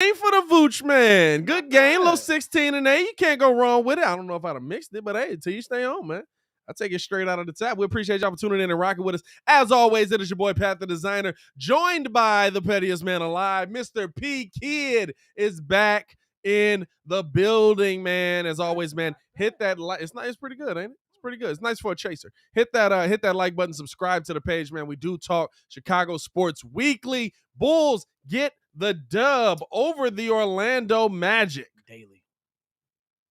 game for the Vooch man. Good game. Little 16-8. You can't go wrong with it. I don't know if I'd have mixed it, but hey, until you stay on, man. I take it straight out of the tap. We appreciate y'all for tuning in and rocking with us. As always, it is your boy Pat the Designer, joined by the pettiest man alive. Mr. P Kid is back in the building, man. As always, man, hit that like. It's pretty good, ain't it? It's pretty good. It's nice for a chaser. Hit that like button, subscribe to the page, man. We do talk Chicago sports weekly. Bulls get the dub over the Orlando Magic.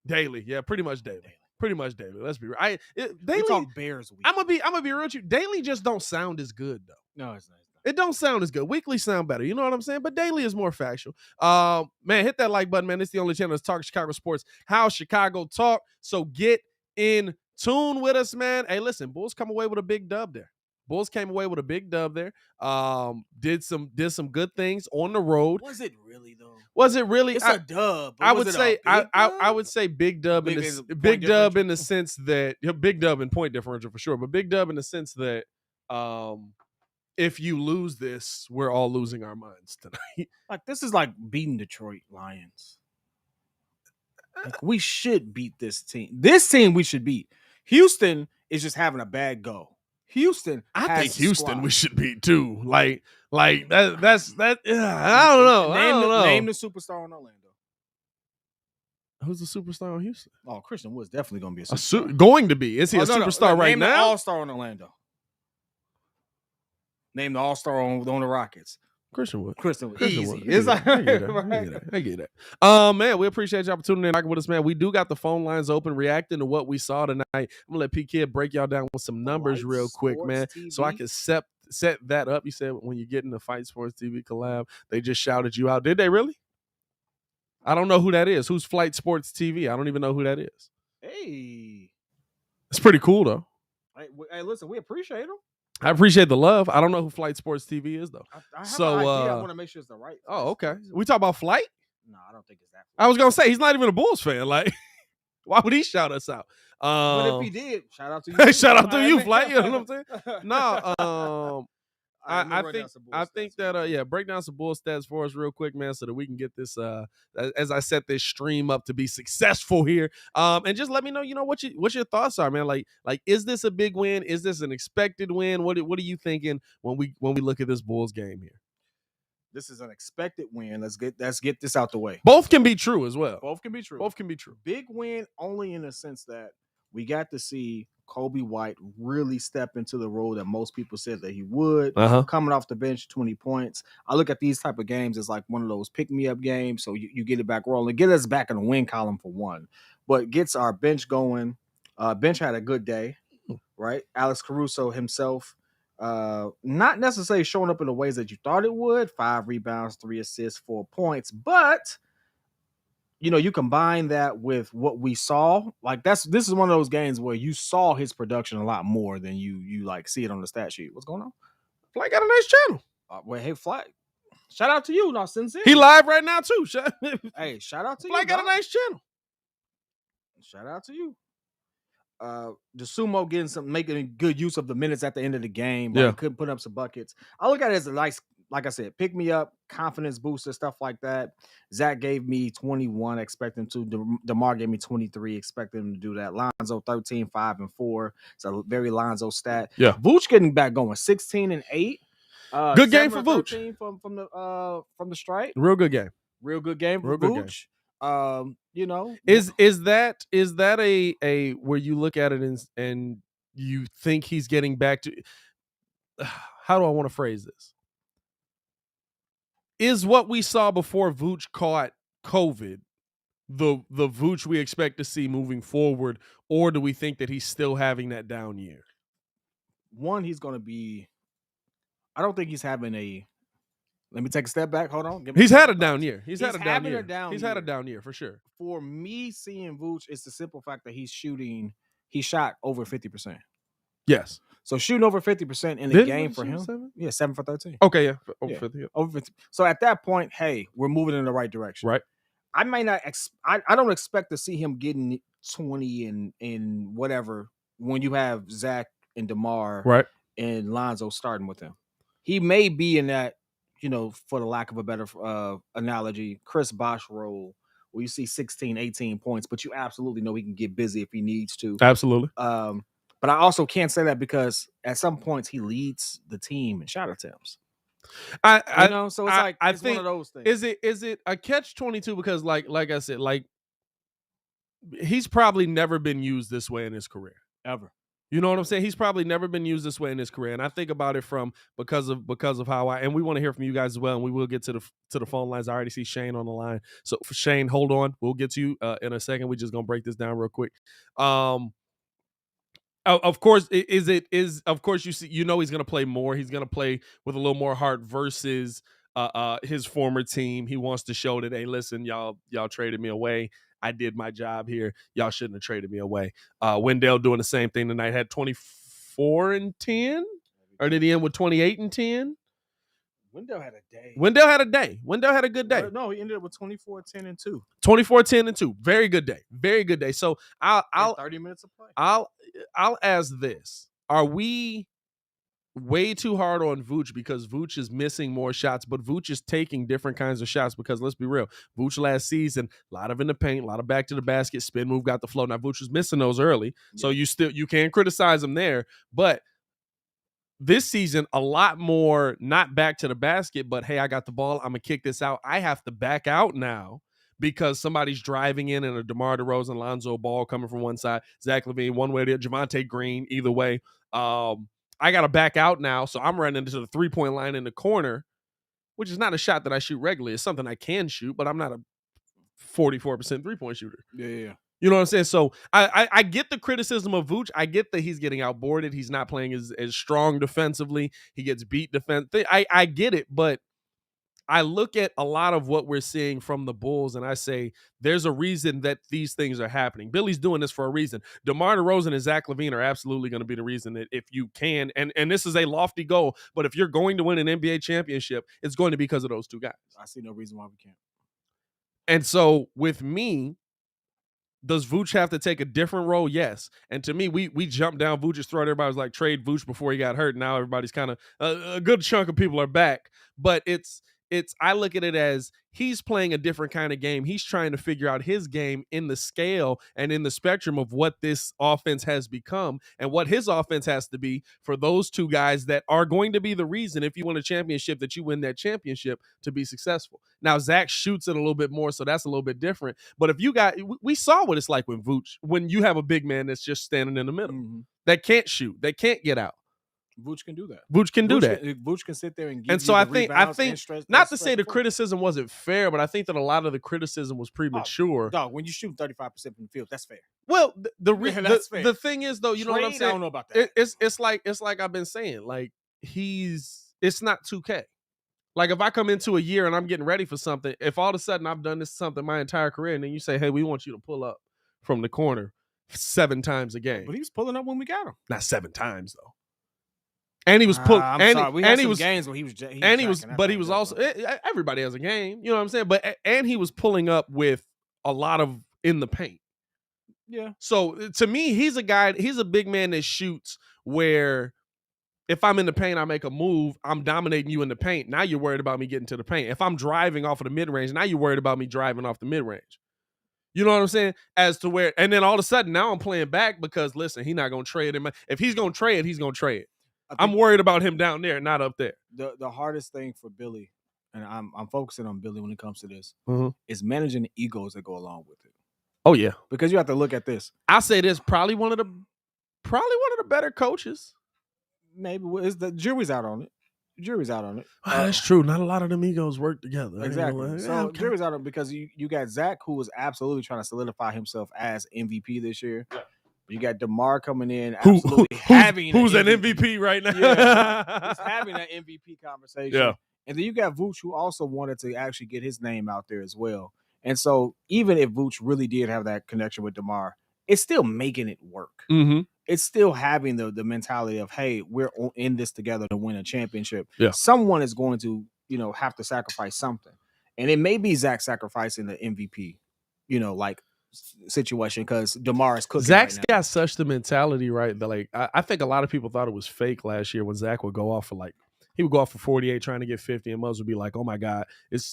Daily. Yeah, pretty much daily. Pretty much daily. Let's be real. Daily. We talk Bears week. I'm gonna be real with you. Daily just don't sound as good though. No, it's not. It don't sound as good. Weekly sound better. You know what I'm saying? But daily is more factual. Man, hit that like button, man. It's the only channel that's talking Chicago sports, how Chicago talk. So get in tune with us, man. Hey, listen, Bulls come away with a big dub there. Bulls came away with a big dub there. Did some good things on the road. Was it really though? Was it really? It's a dub. I would say I would say big dub in the big dub in the sense that big dub in point differential for sure, but big dub in the sense that if you lose this, we're all losing our minds tonight. Like this is like beating Detroit Lions. Like, we should beat this team. This team we should beat. Houston is just having a bad go. Houston, I think Houston we should beat too. Like that's that. I don't know. Name the superstar in Orlando. Who's the superstar in Houston? Oh, Christian Wood's definitely going to be a superstar. Going to be. Is he a superstar right now? Name the all-star in Orlando. Name the all-star on the Rockets. Christian Wood. Easy. Wood. I get that. Man, we appreciate y'all for tuning in rocking with us, man. We do got the phone lines open, reacting to what we saw tonight. I'm gonna let P Kid break y'all down with some numbers real quick, man, TV. So I can set that up. You said when you get in the Fight Sports TV collab, they just shouted you out. Did they really? I don't know who that is. Who's Flight Sports TV? I don't even know who that is. Hey, it's pretty cool though. Hey, listen, we appreciate them. I appreciate the love. I don't know who Flight Sports TV is though. I have an idea. I want to make sure it's the right. Oh, okay. We talk about Flight? No, I don't think it's that. I was gonna say he's not even a Bulls fan. Like, why would he shout us out? But if he did, shout out to you. Shout out to you, Flight. You know what I'm saying? No. I think that break down some Bull stats for us real quick, man, so that we can get this as I set this stream up to be successful here. And just let me know, what your thoughts are, man. Like is this a big win? Is this an expected win? What are you thinking when we look at this Bulls game here? This is an expected win. Let's get this out the way. Both can be true as well. Both can be true. Big win only in the sense that we got to see Kobe White really step into the role that most people said that he would. Coming off the bench, 20 points. I look at these type of games as like one of those pick-me-up games, so you get it back rolling. Get us back in the win column for one. But gets our bench going. Bench had a good day, right? Alex Caruso himself, not necessarily showing up in the ways that you thought it would. 5 rebounds, 3 assists, 4 points. But you combine that with what we saw. Like this is one of those games where you saw his production a lot more than you like see it on the stat sheet. What's going on? Flight got a nice channel. Well, hey, Flight, shout out to you. Not sincere. He live right now too. Hey, shout out to you. Flight got a nice channel. Shout out to you. The Sumo making good use of the minutes at the end of the game. Like, couldn't put up some buckets. I look at it as a nice, like I said, pick me up, confidence booster, stuff like that. Zach gave me 21, expect him to. DeMar gave me 23, expect him to do that. Lonzo 13, 5 and 4. It's a very Lonzo stat. Yeah. Vooch getting back going, 16 and 8. Good game for Vooch. From the strike. Real good game. Real good game for Vooch. Is that a where you look at it and you think he's getting back to? How do I want to phrase this? Is what we saw before Vooch caught COVID the Vooch we expect to see moving forward, or do we think that he's still having that down year? One, he's going to be. I don't think he's having a. Let me take a step back. Hold on. He's had a down year. He's had a down year for sure. For me, seeing Vooch, it's the simple fact that he shot over 50%. Yes. So shooting over 50% in the game for him. 7 for 13. Okay, yeah. Over 50. Yeah. Over 50. So at that point, hey, we're moving in the right direction. Right. I may not I don't expect to see him getting 20 and whatever when you have Zach and DeMar right. and Lonzo starting with him. He may be in that for the lack of a better analogy, Chris Bosh role, where you see 16, 18 points, but you absolutely know he can get busy if he needs to. Absolutely. But I also can't say that because at some points he leads the team in shot attempts. So it's it's one of those things. Is it a catch-22 because like I said, like he's probably never been used this way in his career. Ever. You know what I'm saying? He's probably never been used this way in his career, and I think about it because of how and we want to hear from you guys as well, and we will get to the phone lines. I already see Shane on the line, so for Shane, hold on, we'll get to you in a second. We're just gonna break this down real quick. Of course, of course you see, he's gonna play more. He's gonna play with a little more heart versus his former team. He wants to show that, hey, listen, y'all traded me away. I did my job here. Y'all shouldn't have traded me away. Wendell doing the same thing tonight. Had 24 and 10, or did he end with 28 and 10? Wendell had a day. Wendell had a good day. No, he ended up with 24, 10, and 2. 24, 10, and 2. Very good day. Very good day. So I'll 30 minutes of play. I'll ask this: are we way too hard on Vuce because Vuce is missing more shots, but Vuce is taking different kinds of shots? Because let's be real, Vuce last season, a lot of in the paint, a lot of back to the basket, spin move, got the flow. Now Vuce was missing those early, so you can't criticize him there. But this season, a lot more not back to the basket, but hey, I got the ball, I'm gonna kick this out. I have to back out now because somebody's driving in and a DeMar DeRozan, Lonzo Ball coming from one side, Zach LaVine one way, Javonte Green either way. I got to back out now, so I'm running into the three-point line in the corner, which is not a shot that I shoot regularly. It's something I can shoot, but I'm not a 44% three-point shooter. Yeah. You know what I'm saying? So I get the criticism of Vuce. I get that he's getting outboarded. He's not playing as strong defensively. He gets beat defensively. I get it, but I look at a lot of what we're seeing from the Bulls, and I say there's a reason that these things are happening. Billy's doing this for a reason. DeMar DeRozan and Zach LaVine are absolutely going to be the reason that if you can, and this is a lofty goal, but if you're going to win an NBA championship, it's going to be because of those two guys. I see no reason why we can't. And so with me, does Vuce have to take a different role? Yes. And to me, we jumped down Vuce's throat. Everybody was like, trade Vuce before he got hurt. Now everybody's kind of a good chunk of people are back. But I look at it as he's playing a different kind of game. He's trying to figure out his game in the scale and in the spectrum of what this offense has become and what his offense has to be for those two guys that are going to be the reason, if you win a championship, that you win that championship to be successful. Now, Zach shoots it a little bit more, so that's a little bit different. But if you we saw what it's like when you have a big man that's just standing in the middle, that can't shoot, that can't get out. Vuce can do that. Vuce can do that. Vuce can sit there and give and so you I the think rebounds not to say the criticism wasn't fair, but I think that a lot of the criticism was premature. Dog, when you shoot 35% from the field, that's fair. Well, the thing is though, you know what I'm saying? I don't know about that. It's like I've been saying, like it's not 2K. Like if I come into a year and I'm getting ready for something, if all of a sudden I've done this something my entire career, and then you say, hey, we want you to pull up from the corner 7 times a game. But he was pulling up when we got him. Not 7 times though. And he was pulling. And he was games where he was. But he was also. Everybody has a game, you know what I'm saying. But and he was pulling up with a lot of in the paint. Yeah. So to me, he's a guy. He's a big man that shoots where, if I'm in the paint, I make a move. I'm dominating you in the paint. Now you're worried about me getting to the paint. If I'm driving off of the mid range, now you're worried about me driving off the mid range. You know what I'm saying? As to where, and then all of a sudden now I'm playing back because listen, he's not gonna trade him. If he's gonna trade, he's gonna trade. I'm worried about him down there, not up there. The hardest thing for Billy, and I'm focusing on Billy when it comes to this, is managing the egos that go along with it. Oh yeah, because you have to look at this. I say this probably one of the better coaches. Maybe the jury's out on it. That's true. Not a lot of them egos work together. Exactly. So jury's out on it because you got Zach, who was absolutely trying to solidify himself as MVP this year. Yeah. You got DeMar coming in, absolutely who's an MVP right now. Yeah, he's having that MVP conversation. Yeah. And then you got Vuce, who also wanted to actually get his name out there as well. And so even if Vuce really did have that connection with DeMar, it's still making it work. Mm-hmm. It's still having the mentality of, hey, we're in this together to win a championship. Yeah. Someone is going to, have to sacrifice something. And it may be Zach sacrificing the MVP, situation because DeMar is cooking. Zach's right now. got such the mentality, right? That I think a lot of people thought it was fake last year when Zach would go off for he would go off for 48 trying to get 50, and Muzz would be like, oh, my God.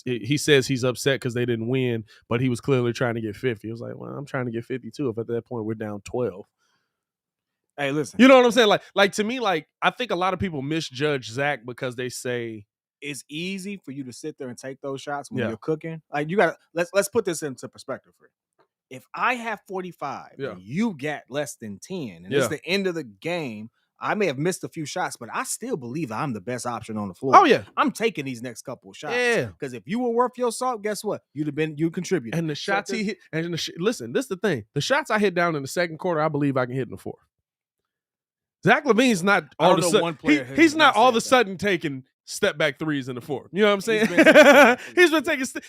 He says he's upset because they didn't win, but he was clearly trying to get 50. It was like, well, I'm trying to get 52 if at that point we're down 12. Hey, listen. You know what I'm saying? Like to me, like I think a lot of people misjudge Zach because they say it's easy for you to sit there and take those shots when you're cooking. Like you got to let's put this into perspective for you. If I have 45 and you got less than 10, and it's the end of the game, I may have missed a few shots, but I still believe I'm the best option on the floor. Oh yeah, I'm taking these next couple of shots. Yeah, because if you were worth your salt, guess what? You contributed. And the shots he hit, and listen, this is the thing: the shots I hit down in the second quarter, I believe I can hit in the fourth. Zach LaVine's not all of a sudden. He's not all of a sudden taking step back threes in the fourth. You know what I'm saying?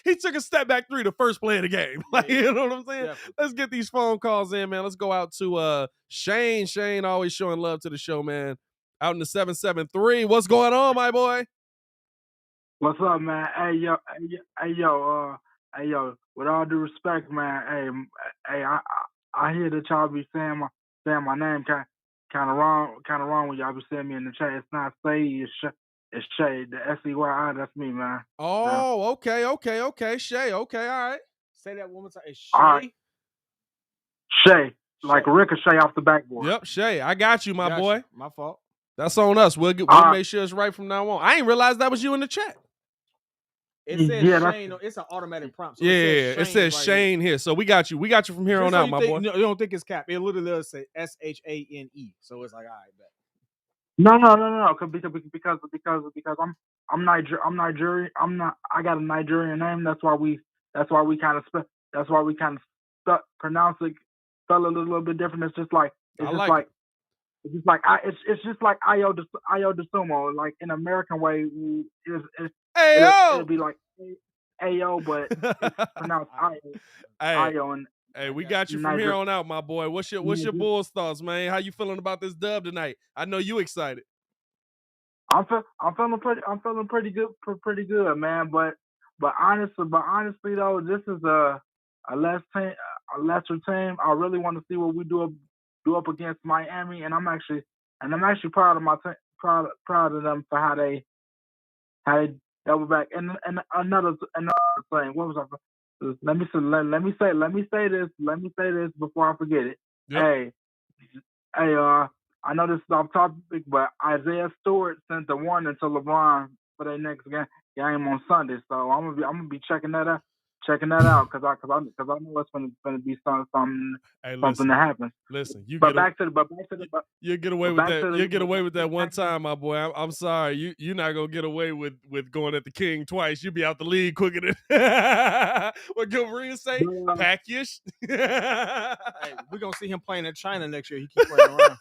He took a step back three the first play of the game. Like, you know what I'm saying? Definitely. Let's get these phone calls in, man. Let's go out to Shane. Shane always showing love to the show, man. Out in the 773. What's going on, my boy? What's up, man? Hey yo. With all due respect, man. Hey, I hear that y'all be saying my name kind of wrong when y'all be saying me in the chat. It's not Say, it's Shay. The SEYI, that's me, man. Oh, okay. Shay, okay, all right. Say that one more time. It's Shay? All right. Shay, like ricochet off the backboard. Yep, Shay. I got you, my boy. My fault. That's on us. We'll make sure it's right from now on. I ain't realized that was you in the chat. It says Shane. It's an automatic prompt. So it says Shane here. So we got you. We got you from here on out, my boy. You don't think it's cap. It literally does say SHANE. So it's like, all right, bet. No. Because I'm Nigerian. I got a Nigerian name. That's why we kind of pronounce it, spell it a little bit different. It's just like Ayo de Sumo. Like in American way, it'll be like Ayo, but it's pronounced Ayo. And hey, we got you from here on out, my boy. What's your Bulls thoughts, man? How you feeling about this dub tonight? I know you excited. I'm feeling pretty good, man. But honestly though, this is a lesser team. I really want to see what we do up against Miami, and I'm actually proud of my proud of them for how they double back. And another thing, what was I? Let me say this before I forget it. Yep. Hey, I know this is off topic, but Isaiah Stewart sent the warning to LeBron for their next game on Sunday. So I'm gonna be checking that out because I know it's gonna be something to happen. Listen, you get away with that. You get away with that one time, my boy. I'm sorry, you're not gonna get away with going at the king twice. You'll be out the league quicker than what Gilbert say. Pack your. Hey, we're gonna see him playing in China next year. He keeps playing around.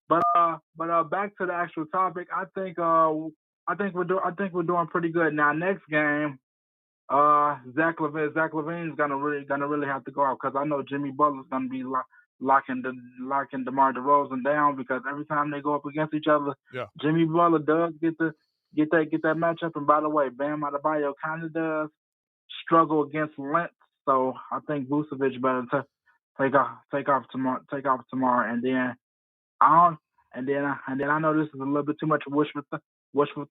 But back to the actual topic. I think we're doing pretty good now. Next game, Zach LaVine's gonna really have to go out because I know Jimmy Butler's gonna be locking DeMar DeRozan down because every time they go up against each other, Jimmy Butler does get that matchup. And by the way, Bam Adebayo kind of does struggle against length, so I think Vucevic better to take off tomorrow, and then I know this is a little bit too much wishful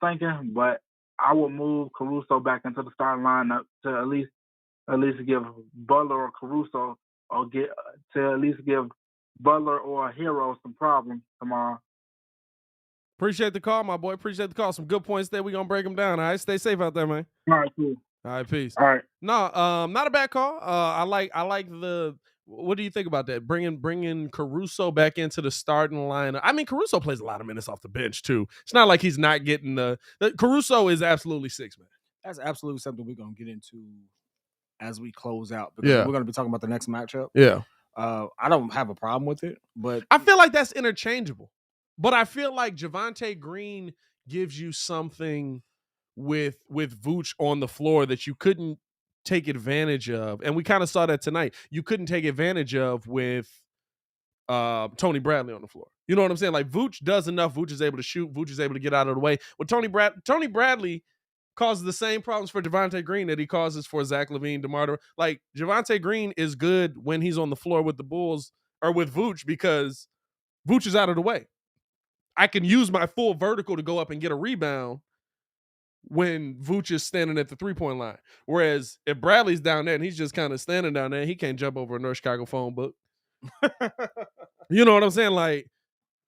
thinking, but I would move Caruso back into the starting lineup to at least give Butler or Caruso give Butler or Hero some problems tomorrow. Appreciate the call, my boy. Appreciate the call. Some good points there. We're gonna break them down. All right, stay safe out there, man. All right, cool. All right, peace. All right. No, not a bad call. I like the. What do you think about that? Bringing Caruso back into the starting lineup. I mean, Caruso plays a lot of minutes off the bench too. It's not like he's not getting the Caruso is absolutely six, man. That's absolutely something we're gonna get into as we close out because we're gonna be talking about the next matchup. Yeah. I don't have a problem with it, but I feel like that's interchangeable. But I feel like Javonte Green gives you something with Vooch on the floor that you couldn't take advantage of, and we kind of saw that tonight. You couldn't take advantage of with Tony Bradley on the floor. You know what I'm saying? Like Vooch does enough. Vooch is able to shoot. Vooch is able to get out of the way. With Tony Bradley causes the same problems for Javonte Green that he causes for Zach LaVine, DeMar. Like Javonte Green is good when he's on the floor with the Bulls or with Vooch because Vooch is out of the way. I can use my full vertical to go up and get a rebound when Vuce is standing at the 3-point line. Whereas if Bradley's down there and he's just kind of standing down there, he can't jump over a North Chicago phone book. You know what I'm saying? Like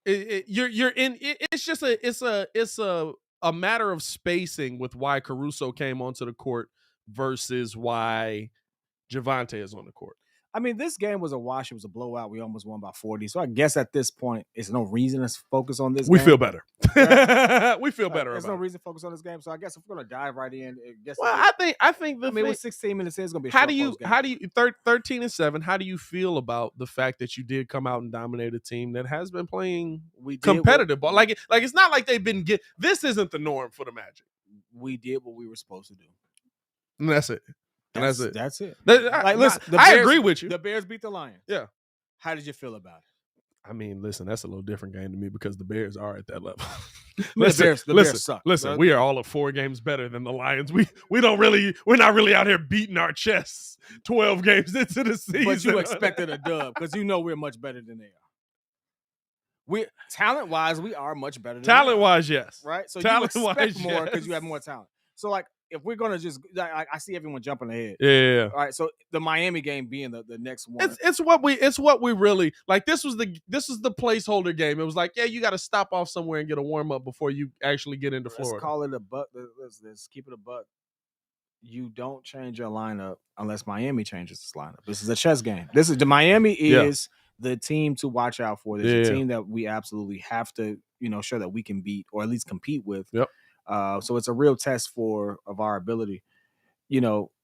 it's just a matter of spacing with why Caruso came onto the court versus why Javonte is on the court. I mean, this game was a wash. It was a blowout. We almost won by 40. So I guess at this point, it's no reason to focus on this game. We feel better. We feel better. There's no reason to focus on this game. So I guess if we're going to dive right in, I think with 16 minutes in, it's going to be a how short do you 13-7, how do you feel about the fact that you did come out and dominate a team that has been playing competitive ball? Like it's not like they've been this isn't the norm for the Magic. We did what we were supposed to do. And that's it. That's it. Listen, Bears, I agree with you. The Bears beat the Lions. Yeah. How did you feel about it? I mean, listen, that's a little different game to me because the Bears are at that level. The Bears suck. Listen, we are all of 4 games better than the Lions. We're not really out here beating our chests 12 games into the season. But you expected a dub because you know we're much better than they are. Talent-wise, we are much better than talent-wise, yes. Right? So you expect more because you have more talent. So, like, if we're gonna just, I see everyone jumping ahead. Yeah. All right. So the Miami game being the next one. It's what we really like. This was the placeholder game. It was like, yeah, you got to stop off somewhere and get a warm up before you actually get into Florida. Let's call it a buck. Let's keep it a buck. You don't change your lineup unless Miami changes its lineup. This is a chess game. Miami is the team to watch out for. There's a team that we absolutely have to, show that we can beat or at least compete with. Yep. So it's a real test of our ability.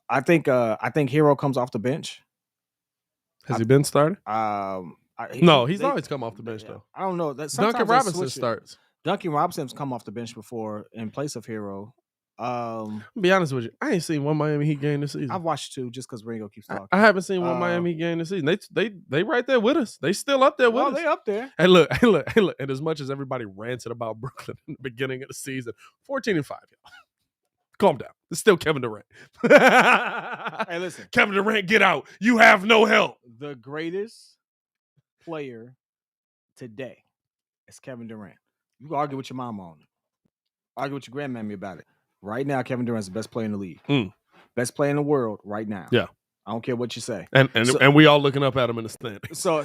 I think Hero comes off the bench. Has he been started? He's always come off the bench though. I don't know. Duncan Robinson starts. Duncan Robinson's come off the bench before in place of Hero. I'll be honest with you, I ain't seen one Miami Heat game this season. I've watched 2 just because Ringo keeps talking. I haven't seen one Miami Heat game this season. They right there with us. They still up there with us. They up there. Hey, look. And as much as everybody ranted about Brooklyn in the beginning of the season, 14-5, y'all. Calm down. It's still Kevin Durant. Hey, listen. Kevin Durant, get out. You have no help. The greatest player today is Kevin Durant. You can argue with your mama on it. Argue with your grandmammy about it. Right now, Kevin Durant's the best player in the league. Best player in the world right now. Yeah. I don't care what you say. And we all looking up at him in the standings. So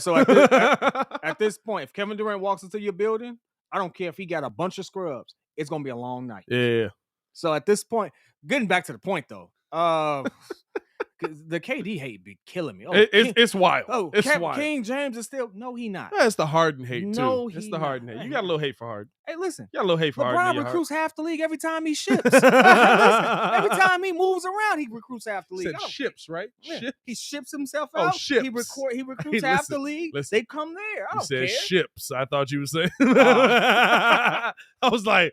at this point, if Kevin Durant walks into your building, I don't care if he got a bunch of scrubs. It's going to be a long night. Yeah. So at this point, getting back to the point, though, the KD hate be killing me. It's wild. It's wild. King James is still he not. Yeah, it's the Harden hate too. No, it's the Harden hate. You got a little hate for Harden. Hey, listen. You got a little hate for Harden. LeBron recruits half the league every time he ships. Listen, every time he moves around, he recruits half the league. Said ships, right? Yeah. Ships. He ships himself out. Ships. He recruits half the league. They come there. I don't care. Ships. I thought you were saying. I was like,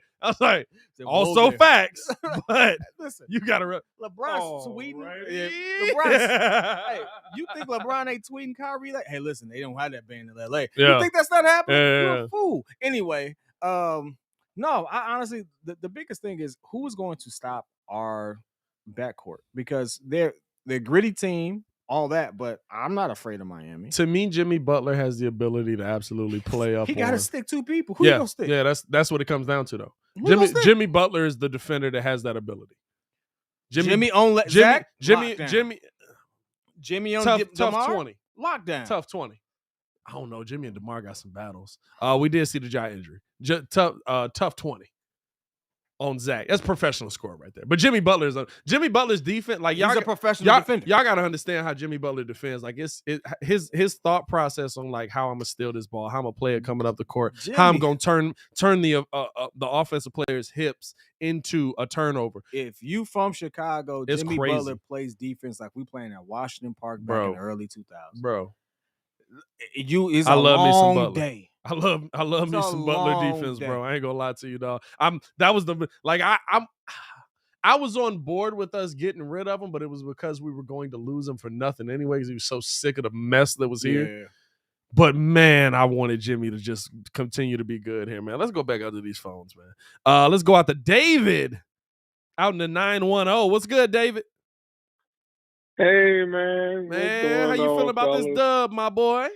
also facts, but listen, you gotta LeBron's tweeting. Right. Hey, you think LeBron ain't tweeting Kyrie like, hey, listen, they don't have that band in LA. Yeah. You think that's not happening? Yeah. You're a fool. Anyway, no, I honestly, the biggest thing is who is going to stop our backcourt because they're a gritty team, all that, but I'm not afraid of Miami. To me, Jimmy Butler has the ability to absolutely play up. He got to stick 2 people. Who you gonna stick? Yeah, that's what it comes down to, though. Jimmy Butler is the defender that has that ability. Jimmy on Zach. Jimmy on tough 20. Lockdown. Tough 20. I don't know. Jimmy and DeMar got some battles. We did see the giant injury. Tough 20 on Zach. That's professional score right there. But Jimmy Butler's defense, like he's a professional defender. Y'all gotta understand how Jimmy Butler defends. Like his thought process on like how I'm gonna steal this ball, how I'm gonna play it coming up the court, how I'm gonna turn the offensive player's hips into a turnover. If you from Chicago, it's Jimmy crazy. Butler plays defense like we playing at Washington Park back in the early 2000s. Bro. I love me some Butler. Day. I love me some Butler defense, bro. I ain't gonna lie to you, dog. I was on board with us getting rid of him, but it was because we were going to lose him for nothing anyway, because he was so sick of the mess that was here. Yeah. But man, I wanted Jimmy to just continue to be good here, man. Let's go back out to these phones, man. Let's go out to David out in the 910. What's good, David? Hey, man. Man, how you feeling about this dub, my boy?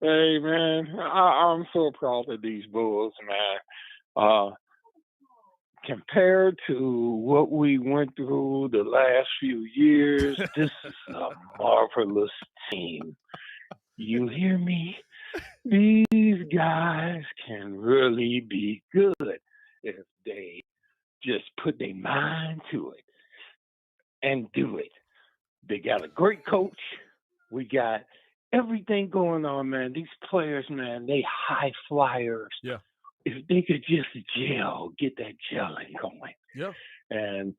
Hey, man, I'm so proud of these Bulls, man. Compared to what we went through the last few years, this is a marvelous team. You hear me? These guys can really be good if they just put their mind to it and do it. They got a great coach. We got everything going on, man. These players, man, they high flyers. Yeah. If they could just get that gelling going. Yeah. And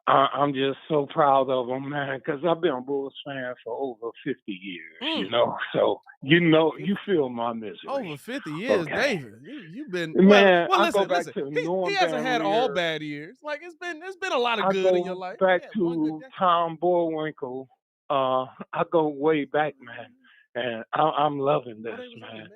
I'm just so proud of them, man, because I've been a Bulls fan for over 50 years, you know. So, you feel my misery. Over 50 years, okay. David. You've been man. Well, I go back listen. to He hasn't had all bad years. Like it's been a lot of good in your life. Back to Tom Bullwinkle. I go way back, man, and I'm loving this, man.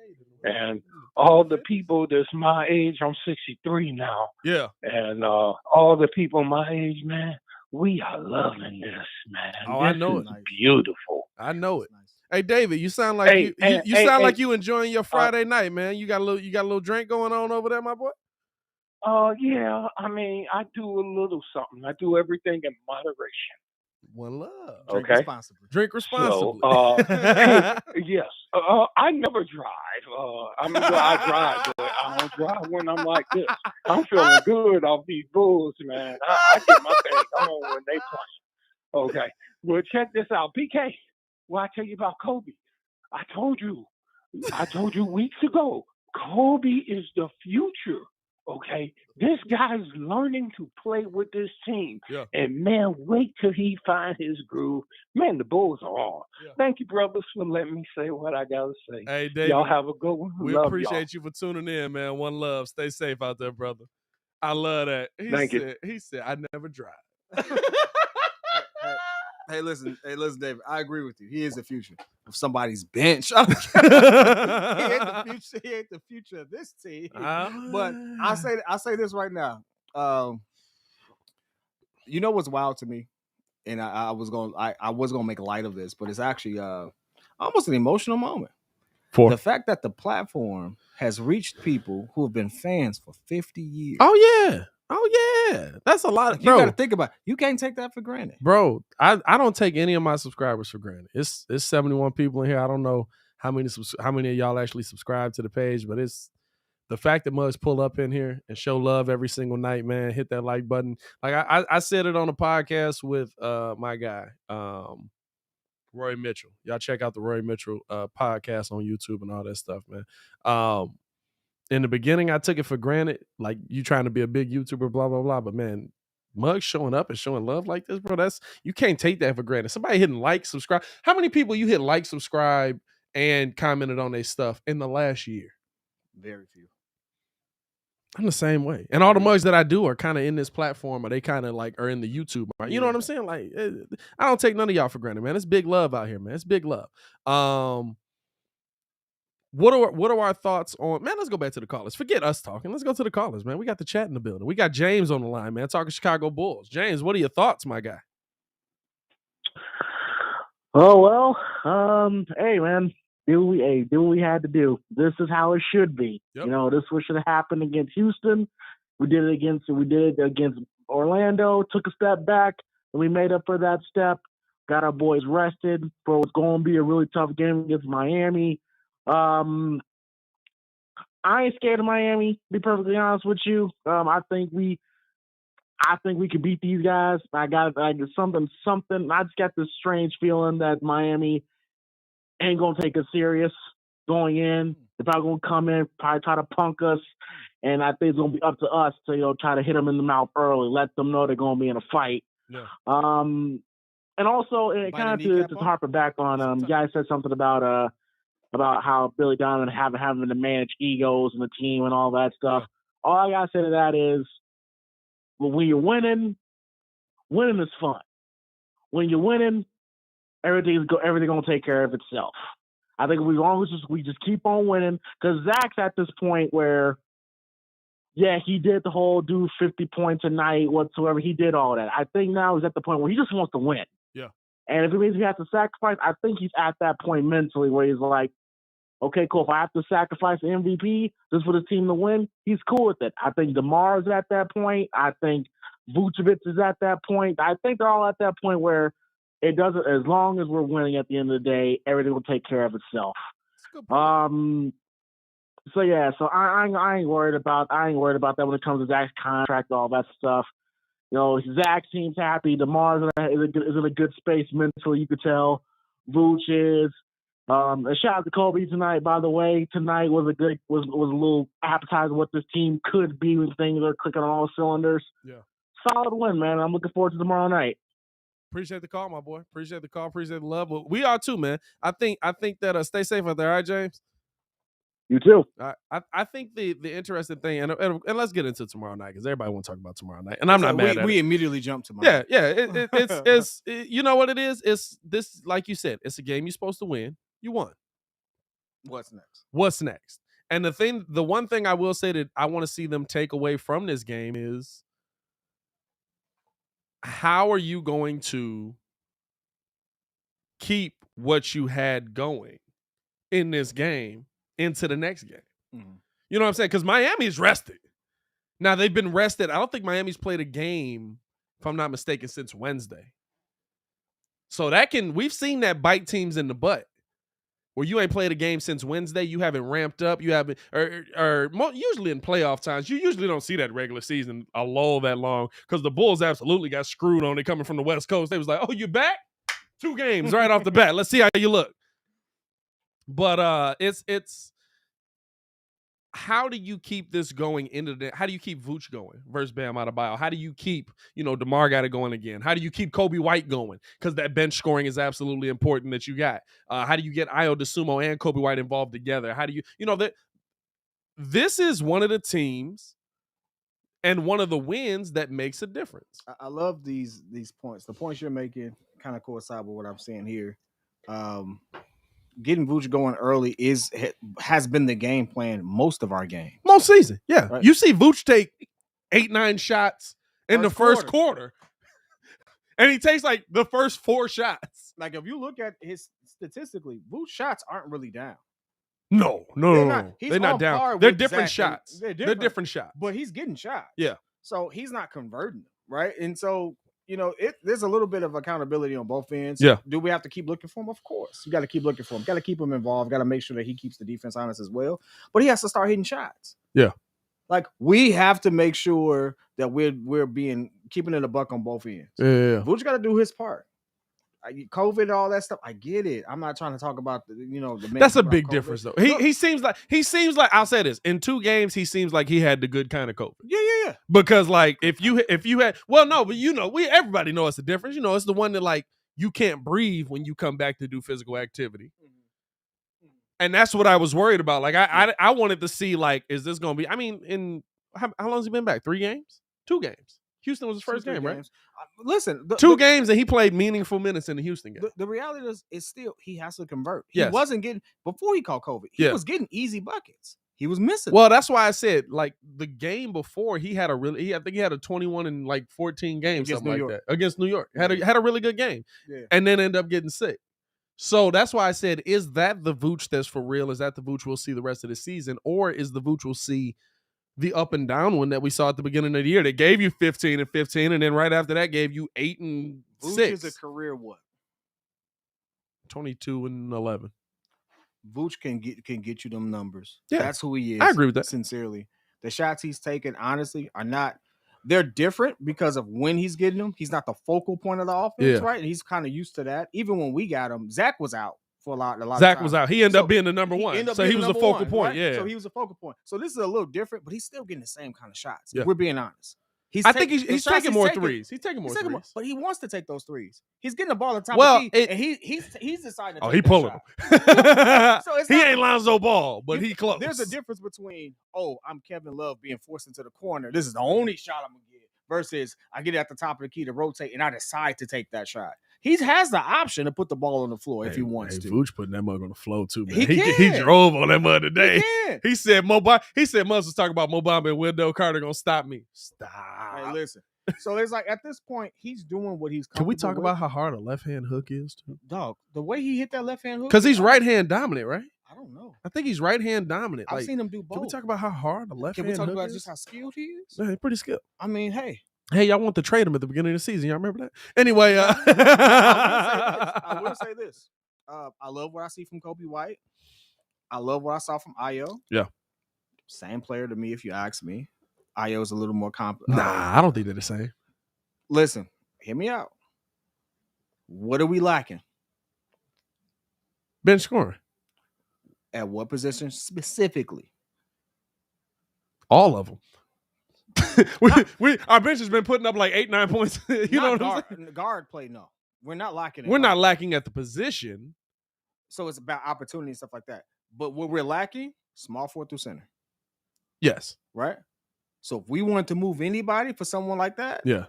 And all the people that's my age, I'm 63 now. Yeah. And all the people my age, man, we are loving this, man. Oh, this I know is beautiful. I know it. Hey, David, you sound like you sound like you enjoying your Friday night, man. You got a little drink going on over there, my boy? Yeah. I mean, I do a little something. I do everything in moderation. One love. Drink responsibly. Drink responsibly. So, yes. I never drive. I drive, but I don't drive when I'm like this. I'm feeling good off these Bulls, man. I get my thing on when they play. Okay. Well, check this out. PK, I tell you about Kobe. I told you weeks ago, Kobe is the future. Okay, this guy's learning to play with this team. Yeah. And, man, wait till he finds his groove. Man, the Bulls are on. Yeah. Thank you, brothers, for letting me say what I got to say. Hey, David. Y'all have a good one. We appreciate you for tuning in, man. One love. Stay safe out there, brother. I love that. He said, I never drive. Hey, listen, David. I agree with you. He is the future of somebody's bench. He ain't the future of this team. But I say this right now. You know what's wild to me, and I was gonna make light of this, but it's actually almost an emotional moment. The fact that the platform has reached people who have been fans for 50 years. Oh yeah, that's a lot. You got to think about it. You can't take that for granted, bro. I don't take any of my subscribers for granted. It's 71 people in here. I don't know how many of y'all actually subscribe to the page, but it's the fact that Muggs pull up in here and show love every single night, man. Hit that like button. Like I said it on a podcast with my guy Roy Mitchell. Y'all check out the Roy Mitchell podcast on YouTube and all that stuff, man. In the beginning, I took it for granted, like you trying to be a big YouTuber, blah, blah, blah. But man, Muggs showing up and showing love like this, bro, you can't take that for granted. Somebody hitting like, subscribe. How many people you hit like, subscribe, and commented on their stuff in the last year? Very few. I'm the same way. And all the mugs that I do are kind of in this platform, or they kind of like are in the YouTube. You know what I'm saying? Like, I don't take none of y'all for granted, man. It's big love out here, man. It's big love. What are our thoughts on, man? Let's go back to the callers. Forget us talking. Let's go to the callers, man. We got the chat in the building. We got James on the line, man, talking Chicago Bulls. James, what are your thoughts, my guy? Oh, well, hey, man, do what we had to do. This is how it should be. Yep. You know, this is what should have happened against Houston. We did it against Orlando, took a step back, and we made up for that step, got our boys rested for what's going to be a really tough game against Miami. I ain't scared of Miami, to be perfectly honest with you. I think we could beat these guys. I just got this strange feeling that Miami ain't gonna take us serious going in. They're probably gonna come in, probably try to punk us, and I think it's gonna be up to us to try to hit them in the mouth early, let them know they're gonna be in a fight. Yeah. And also, kind of to harper back on, you guys said something about how Billy Donovan having to manage egos in the team and all that stuff. Yeah. All I gotta say to that is, when you're winning is fun. When you're winning, everything's gonna take care of itself. I think as long as we just keep on winning, because Zach's at this point where, yeah, he did the whole do 50 points a night whatsoever. He did all that. I think now he's at the point where he just wants to win. Yeah. And if it means he has to sacrifice, I think he's at that point mentally where he's like, okay, cool. If I have to sacrifice the MVP just for the team to win, he's cool with it. I think DeMar's at that point. I think Vucevic is at that point. I think they're all at that point where it doesn't, as long as we're winning at the end of the day, everything will take care of itself. So yeah, so I ain't worried about that when it comes to Zach's contract, all that stuff. You know, Zach seems happy. DeMar's is in a good space mentally. You could tell. Vooch is. A shout out to Kobe tonight. By the way, tonight was a little appetizer what this team could be when things are clicking on all cylinders. Yeah, solid win, man. I'm looking forward to tomorrow night. Appreciate the call, my boy. Appreciate the call. Appreciate the love. Well, we are too, man. I think that stay safe out there, all right, James? You too. I think the interesting thing, and let's get into tomorrow night because everybody want to talk about tomorrow night, and I'm not mad at it. We immediately jump tomorrow. Yeah. It's you know what it is? It's this, like you said, it's a game you're supposed to win. You won. What's next? And the one thing I will say that I want to see them take away from this game is, how are you going to keep what you had going in this game into the next game? Mm-hmm. You know what I'm saying? Because Miami's rested. Now, they've been rested. I don't think Miami's played a game, if I'm not mistaken, since Wednesday. So we've seen that bite teams in the butt. Where you ain't played a game since Wednesday, you haven't ramped up, you haven't, or usually in playoff times, you usually don't see that regular season a lull that long because the Bulls absolutely got screwed on it coming from the West Coast. They was like, oh, you back? 2 games right off the bat. Let's see how you look. But it's how do you keep this going into the? How do you keep Vooch going versus Bam Adebayo? How do you keep DeMar got it going again? How do you keep Kobe White going? Because that bench scoring is absolutely important that you got. How do you get Ayo DeSumo and Kobe White involved together? How do you that? This is one of the teams and one of the wins that makes a difference. I love these points. The points you're making kind of coincide with what I'm saying here. Getting Vucevic going early has been the game plan most of our games. Most season, yeah. Right? You see Vucevic take 8-9 shots in the first quarter. And he takes like the first 4 shots. Like if you look at his statistically, Vucevic shots aren't really down. No. They're not down. They're different shots. They're different shots. But he's getting shots. Yeah. So he's not converting them, right? And so there's a little bit of accountability on both ends. Yeah. Do we have to keep looking for him? Of course. You got to keep looking for him. Got to keep him involved. Got to make sure that he keeps the defense honest as well. But he has to start hitting shots. Yeah. Like we have to make sure that we're keeping it a buck on both ends. Yeah. Vucevic got to do his part. COVID, all that stuff. I get it. I'm not trying to talk about the. That's a big difference, though. He seems like I'll say this, in 2 games he seems like he had the good kind of COVID. Yeah. Because like if you had everybody knows it's the difference. It's the one that like you can't breathe when you come back to do physical activity. And that's what I was worried about. Like I wanted to see like, is this going to be? I mean, in how long has he been back? 3 games? 2 games. Houston was his first game, right? Listen, 2 games and he played meaningful minutes in the Houston game. The reality is still he has to convert. He wasn't getting before he caught COVID. He was getting easy buckets. He was missing. Well, that's why I said like the game before I think he had a 21 and like 14 games against something like that against New York. Had a really good game, and then ended up getting sick. So that's why I said, is that the Vooch that's for real? Is that the Vooch we'll see the rest of the season, or is the Vooch we'll see the up and down one that we saw at the beginning of the year that gave you 15 and 15, and then right after that gave you 8 and 6. Vooch is a career what? 22 and 11. Vooch can get you them numbers. Yeah, that's who he is. I agree with that. Sincerely, the shots he's taken, honestly, are not. They're different because of when he's getting them. He's not the focal point of the offense, right? And he's kind of used to that. Even when we got him, Zach was out for a lot. Zach was out. He ended up being the number 1. So he was a focal point. Right? Yeah. So he was a focal point. So this is a little different, but he's still getting the same kind of shots. Yeah. We're being honest. I think he's taking more threes. He's taking more threes. But he wants to take those threes. He's getting the ball at the top of the key, and he's deciding to take he pulling them. So he ain't Lonzo Ball, but he close. There's a difference between, I'm Kevin Love being forced into the corner. This is the only shot I'm going to get. Versus I get it at the top of the key to rotate, and I decide to take that shot. He has the option to put the ball on the floor if he wants to. Vooch putting that mug on the floor too, man. He drove on that mug today. He said Muggs was talking about Mo Bamba and Wendell Carter gonna stop me. Stop. Hey, listen. So it's like at this point, he's doing what he's Can comfortable we talk with. about how hard a left hand hook is too? Dog, the way he hit that left hand hook. Because he's right hand dominant, right? don't know. I think he's right hand dominant. I've seen him do both. Can we talk about how hard the left hand Can we talk hook about is? just how skilled he is? Yeah, he's pretty skilled. I mean, hey, y'all want to trade him at the beginning of the season. Y'all remember that? Anyway, I will say this. I love what I see from Kobe White. I love what I saw from Ayo. Yeah. Same player to me, if you ask me. Ayo's a little more complex. Nah, I don't think they're the same. Listen, hear me out. What are we lacking? Bench scoring. At what position specifically? All of them. Our bench has been putting up like 8-9 points. You know what I'm saying? Guard play, no. We're not lacking. We're not lacking at the position. So it's about opportunity and stuff like that. But what we're lacking, small forward through center. Yes. Right? So if we wanted to move anybody for someone like that, yeah.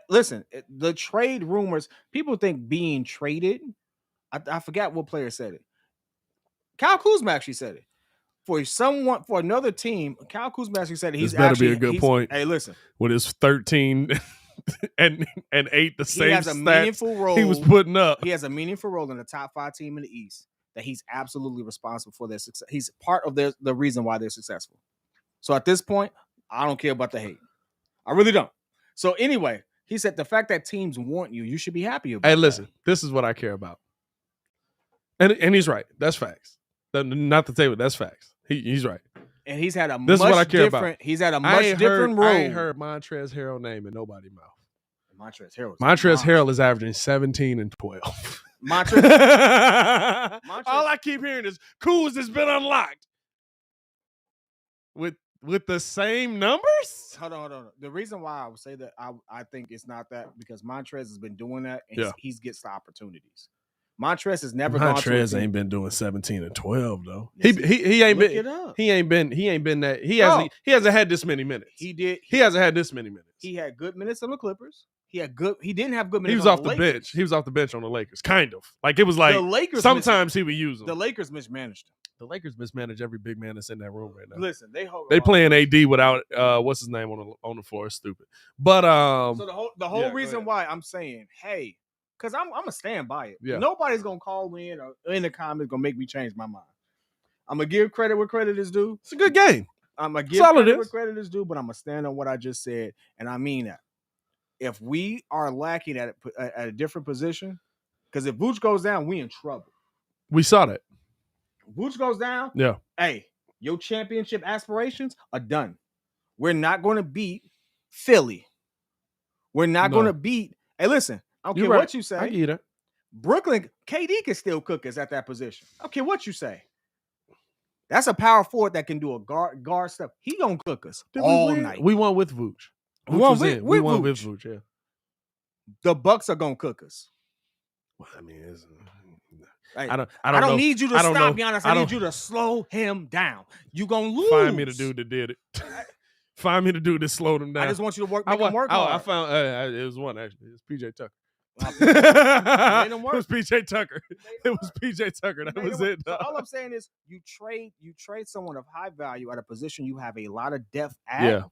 Listen, the trade rumors, people think being traded. I forgot what player said it. Kyle Kuzma actually said it. For another team, Kyle Kuzma actually said it. This better be a good point. Hey, listen. With his 13 and 8, the same he has a meaningful role. He was putting up. He has a meaningful role in the top 5 team in the East that he's absolutely responsible for their success. He's part of the reason why they're successful. So at this point, I don't care about the hate. I really don't. So anyway, he said the fact that teams want you should be happy about it. Hey, listen, this is what I care about. And he's right. That's facts. Not to say it, that's facts. He's right. And he's had a this much is what I care different. About. He's had a much different role. I ain't heard Montrezl Harrell name in nobody's mouth. Montrezl Harrell is averaging 17 and 12. Montrezl. All I keep hearing is Kuz has been unlocked. With the same numbers? Hold on. The reason why I would say that I think it's not that because Montrezl has been doing that and he gets the opportunities. Montrezl has never gone to Montrezl ain't been doing 17 and 12 though. Yes, he ain't look been it up. he ain't been that he hasn't had this many minutes. He hasn't had this many minutes. He had good minutes on the Clippers. He didn't have good minutes. He was off the bench. He was off the bench on the Lakers. Kind of. Like it was like the Lakers sometimes he would use them. The Lakers mismanaged him. The Lakers mismanage every big man that's in that room right now. Listen, they playing AD without what's his name on the floor. It's stupid. But so the whole reason why I'm saying, hey, because I'm gonna stand by it. Yeah. Nobody's gonna call me in or in the comments gonna make me change my mind. I'm gonna give credit where credit is due. It's a good game. I'm gonna give credit where credit is due, but I'm gonna stand on what I just said, and I mean that. If we are lacking at a different position, because if Vuce goes down, we in trouble. We saw that. Vuce goes down. Yeah. Hey, your championship aspirations are done. We're not going to beat Philly. We're not going to beat. Hey, listen. I don't care what you say. I get it. Brooklyn, KD can still cook us at that position. I don't care what you say. That's a power forward that can do a guard stuff. He gonna cook us all night. We won with Vuce. We won with Vuce. Yeah. The Bucks are gonna cook us. Well, I mean, I don't need you to stop, Giannis. I need you to slow him down. You gonna lose. Find me the dude that did it. Find me the dude that slowed him down. I just want you to make him work hard. I found it was one actually. It's PJ Tucker. Made him work. It was PJ Tucker. It was PJ Tucker. That was it. So all I'm saying is you trade someone of high value at a position you have a lot of depth at,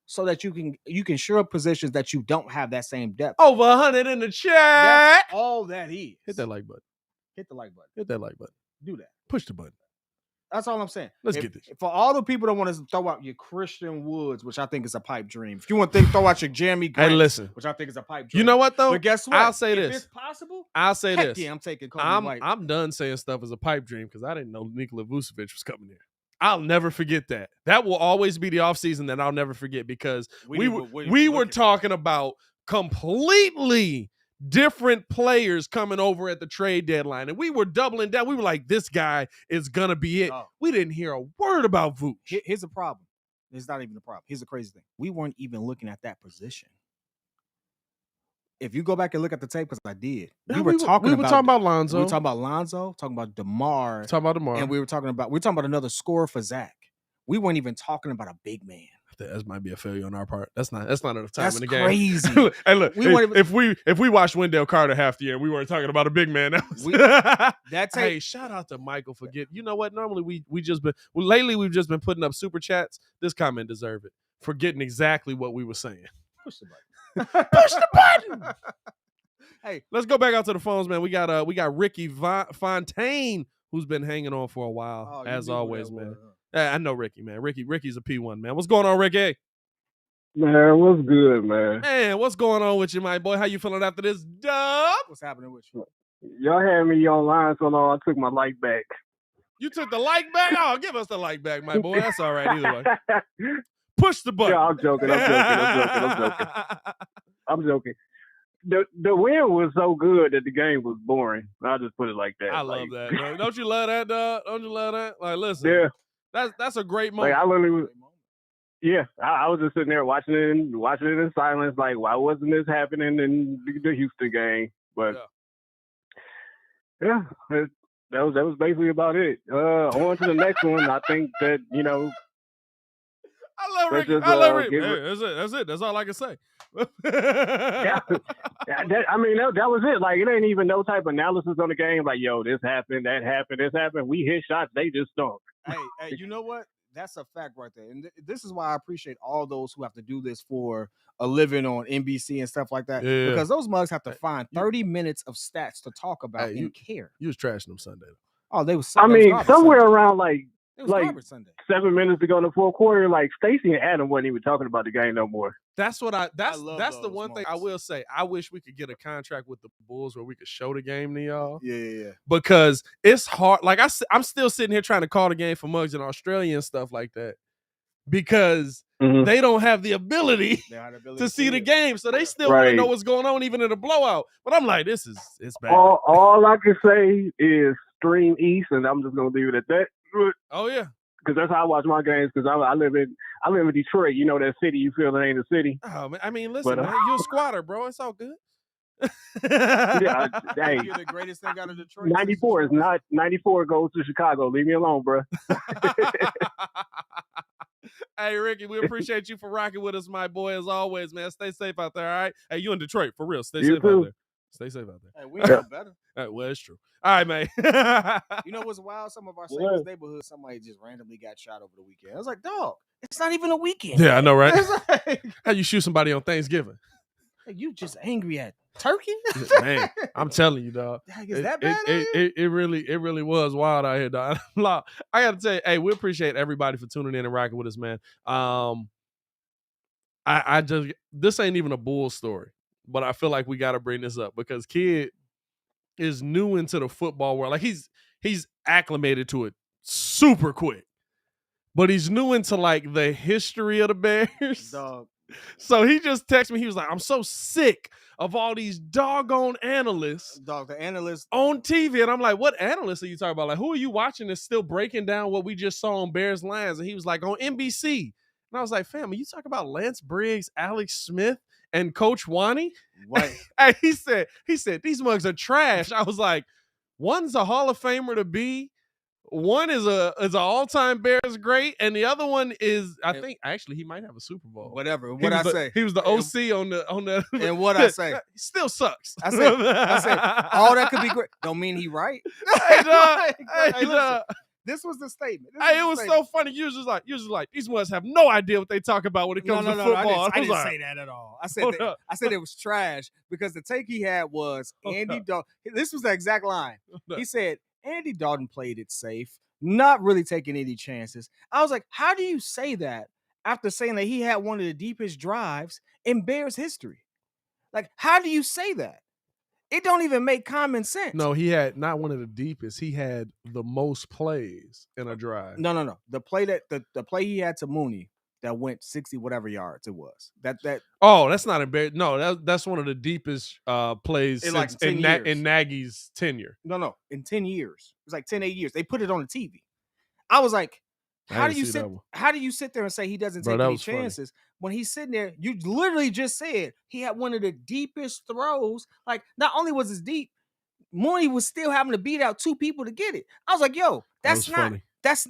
so that you can shore up positions that you don't have that same depth. Over 100 in the chat. That's all that is. Hit that like button. Hit the like button. Hit that like button. Do that. Push the button. That's all I'm saying. Let's get this. For all the people that want to throw out your Christian Woods, which I think is a pipe dream. If you want to throw out your Jeremy Grant, which I think is a pipe dream. You know what though? But guess what? I'll say if this. It's possible. I'll say this. Yeah, I'm taking Kobe White. I'm done saying stuff as a pipe dream because I didn't know Nikola Vucevic was coming here. I'll never forget that. That will always be the offseason that I'll never forget because we were talking about completely different players coming over at the trade deadline. And we were doubling down. We were like, this guy is going to be it. We didn't hear a word about Vuce. Here's the problem. It's not even a problem. Here's the crazy thing. We weren't even looking at that position. If you go back and look at the tape, because I did. We were talking about Lonzo. We were talking about Lonzo, talking about DeMar. And we were talking about another scorer for Zach. We weren't even talking about a big man. That might be a failure on our part. That's not enough time in the game. Crazy. Hey, look, if we watched Wendell Carter half the year, we weren't talking about a big man. Hey, shout out to Michael for getting. You know what? Normally lately we've just been putting up super chats. This comment deserve it for getting exactly what we were saying. Push the button. Push the button. Hey, let's go back out to the phones, man. We got Ricky Fontaine who's been hanging on for a while, as always, man. Was, I know Ricky, man. Ricky's a P1, man. What's going on, Ricky? Man, what's good, man? Man, what's going on with you, my boy? How you feeling after this dub? What's happening with you? Y'all had me online so long, I took my like back. You took the like back? Oh, give us the like back, my boy. That's all right either way. Push the button. Yeah, I'm joking. I'm joking. The win was so good that the game was boring. I'll just put it like that. I love that. Dog. Don't you love that, dog? Don't you love that? Like, listen, that's a great moment. Like, I literally was. Yeah, I was just sitting there watching it in silence. Like, why wasn't this happening in the Houston game? But that was basically about it. On to the next one. I think that I love Ricky. I love Ricky. That's it. That's all I can say. That was it. Like, it ain't even no type of analysis on the game. Like, yo, this happened, that happened, this happened. We hit shots, they just stunk. Hey, you know what? That's a fact right there. And this is why I appreciate all those who have to do this for a living on NBC and stuff like that. Yeah. Because those mugs have to find 30 minutes of stats to talk about and care. You was trashing them Sunday. Oh, they was. Somewhere Sunday. Around like 7 minutes to go in the fourth quarter, like Stacey and Adam wasn't even talking about the game no more. That's the one thing I will say. I wish we could get a contract with the Bulls where we could show the game to y'all. Yeah. Because it's hard. Like I'm still sitting here trying to call the game for mugs in Australia and stuff like that. Because they don't have the ability to see the game. So they still want to know what's going on even in a blowout. But I'm like, it's bad. All I can say is stream East, and I'm just going to leave it at that. Oh, yeah. Because that's how I watch my games. Because I live in Detroit. You know that city. You feel it ain't a city. Oh man, I mean, listen, man, you're a squatter, bro. It's all good. Yeah, hey, you're the greatest thing out of Detroit. 94 is not 94 goes to Chicago. Leave me alone, bro. Hey, Ricky, we appreciate you for rocking with us, my boy, as always, man. Stay safe out there, all right? Hey, you in Detroit, for real. Stay safe out there. Stay safe out there. Hey, we know better. Well, it's true. All right, man. You know what's wild? Some of our safest neighborhoods, somebody just randomly got shot over the weekend. I was like, dog, it's not even a weekend. Yeah, I know, right? Like, how you shoot somebody on Thanksgiving? Hey, you just angry at turkey? Man, I'm telling you, dog. Is that bad? It really was wild out here, dog. I got to tell you, hey, we appreciate everybody for tuning in and rocking with us, man. I just, this ain't even a bull story, but I feel like we got to bring this up because Kid is new into the football world. Like he's acclimated to it super quick, but he's new into like the history of the Bears. Dog. So he just texted me. He was like, I'm so sick of all these doggone analysts. Dog, the analysts on TV. And I'm like, what analysts are you talking about? Like, who are you watching that's still breaking down what we just saw on Bears Lions? And he was like, on NBC. And I was like, fam, are you talking about Lance Briggs, Alex Smith, and Coach Wani? Right. And he said, these mugs are trash. I was like, one's a Hall of Famer to be. One is an all-time Bears great, and the other one is, I think, actually, he might have a Super Bowl. Whatever. He was the OC on the. And what I say? He still sucks. I said, all that could be great. Don't mean he right. Hey, this was the statement. It was so funny. You was just like, these ones have no idea what they talk about when it comes to football. I didn't say that at all. I said it was trash because the take he had was Andy Dalton. This was the exact line. He said, Andy Dalton played it safe, not really taking any chances. I was like, how do you say that after saying that he had one of the deepest drives in Bears history? Like, how do you say that? It don't even make common sense. No, he had not one of the deepest. He had the most plays in a drive. No. The play the play he had to Mooney that went 60 whatever yards it was. Oh, that's not embarrassing. No, that's one of the deepest plays in Nagy's tenure. No, in 10 years. It was like 8 years. They put it on the TV. I was like, how do you sit there and say he doesn't take any chances when he's sitting there? You literally just said he had one of the deepest throws. Like, not only was it deep, Mooney was still having to beat out two people to get it. I was like, yo, that's not funny. That's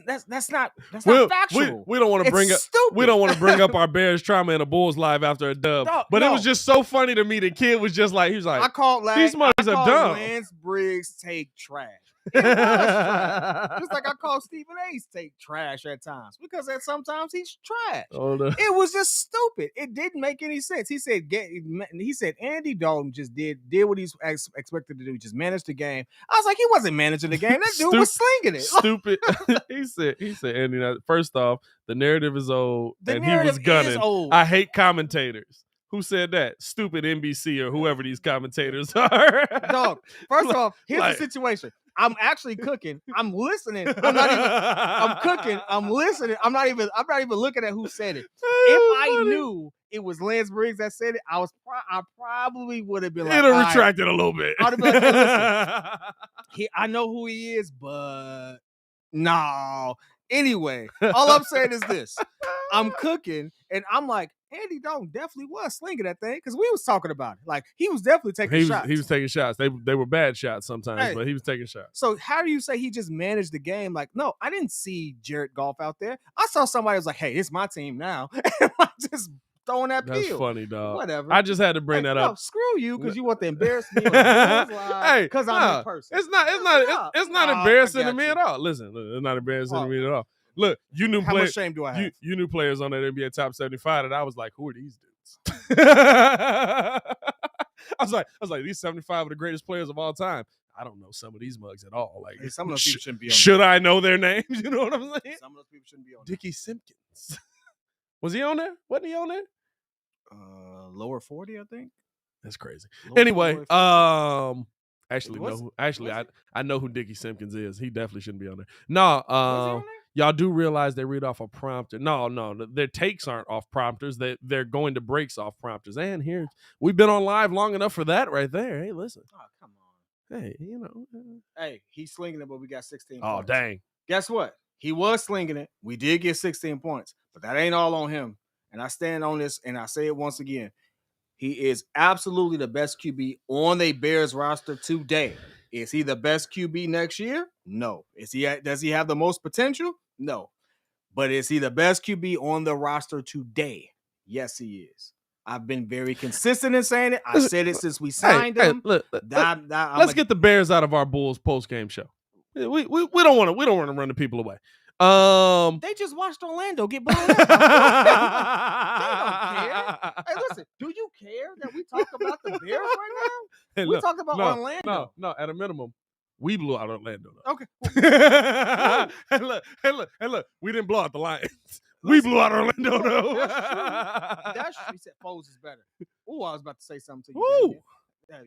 not factual. We don't want to bring up stupid. We don't want to bring up our Bears trauma in a Bulls live after a dub. But it was just so funny to me. The kid was just like, he was like, I called these mugs are dumb. Lance Briggs take trash. It was trash. Just like I call Stephen A's take trash at times because sometimes he's trash. It was just stupid. It didn't make any sense. He said Andy Dalton just did what he's expected to do. Just manage the game. I was like, he wasn't managing the game. That dude was slinging it. Stupid. he said Andy. First off, the narrative is old, and he was gunning. I hate commentators. Who said that? Stupid NBC or whoever these commentators are. Dog. First off, here's the situation. I'm actually cooking. I'm listening. I'm cooking. I'm listening. I'm not even looking at who said it. If I knew it was Lance Briggs that said it, I probably would have been like, it'll retracted a little bit. I'd have been like, listen, I know who he is, but no. Anyway, all I'm saying is this. I'm cooking and I'm like, Andy Dalton definitely was slinging that thing because we was talking about it. Like, he was definitely taking shots. He was taking shots. They were bad shots sometimes, but he was taking shots. So how do you say he just managed the game? Like, no, I didn't see Jared Goff out there. I saw somebody was like, hey, it's my team now. And I'm just throwing that peel. That's funny, dog. Whatever. I just had to bring that up. Screw you because you want to embarrass me. Because I'm in person. It's not embarrassing to me at all. Listen, it's not embarrassing to me at all. Look, you knew how much shame do I have? You knew players on that NBA Top 75 that I was like, who are these dudes? I was like, these 75 are the greatest players of all time. I don't know some of these mugs at all. Like, some of those people shouldn't be on should I know their names? You know what I'm saying? Some of those people shouldn't be on Dickie Simpkins. Was he on there? Wasn't he on there? Lower 40, I think. That's crazy. Anyway, I know who Dickie Simpkins is. He definitely shouldn't be on there. No, y'all do realize they read off a prompter. No, their takes aren't off prompters. They're going to breaks off prompters. And here, we've been on live long enough for that right there. Hey, listen. Oh, come on. Hey, Hey, he's slinging it, but we got 16 points. Oh, dang. Guess what? He was slinging it. We did get 16 points, but that ain't all on him. And I stand on this, and I say it once again. He is absolutely the best QB on the Bears roster today. Is he the best QB next year? No. Does he have the most potential? No. But is he the best QB on the roster today? Yes, he is. I've been very consistent in saying it. I said it since we signed him. Let's get the Bears out of our Bulls post-game show. We don't want to run the people away. They just watched Orlando get blown out. They don't care. Hey, listen, do you care that we talk about the Bears right now? We talk about Orlando. No, at a minimum, we blew out Orlando. Though. Okay. Hey, look, we didn't blow out the Lions. We blew out Orlando, though. That's true. He said Foles is better. Ooh, I was about to say something to you. Ooh. Yeah,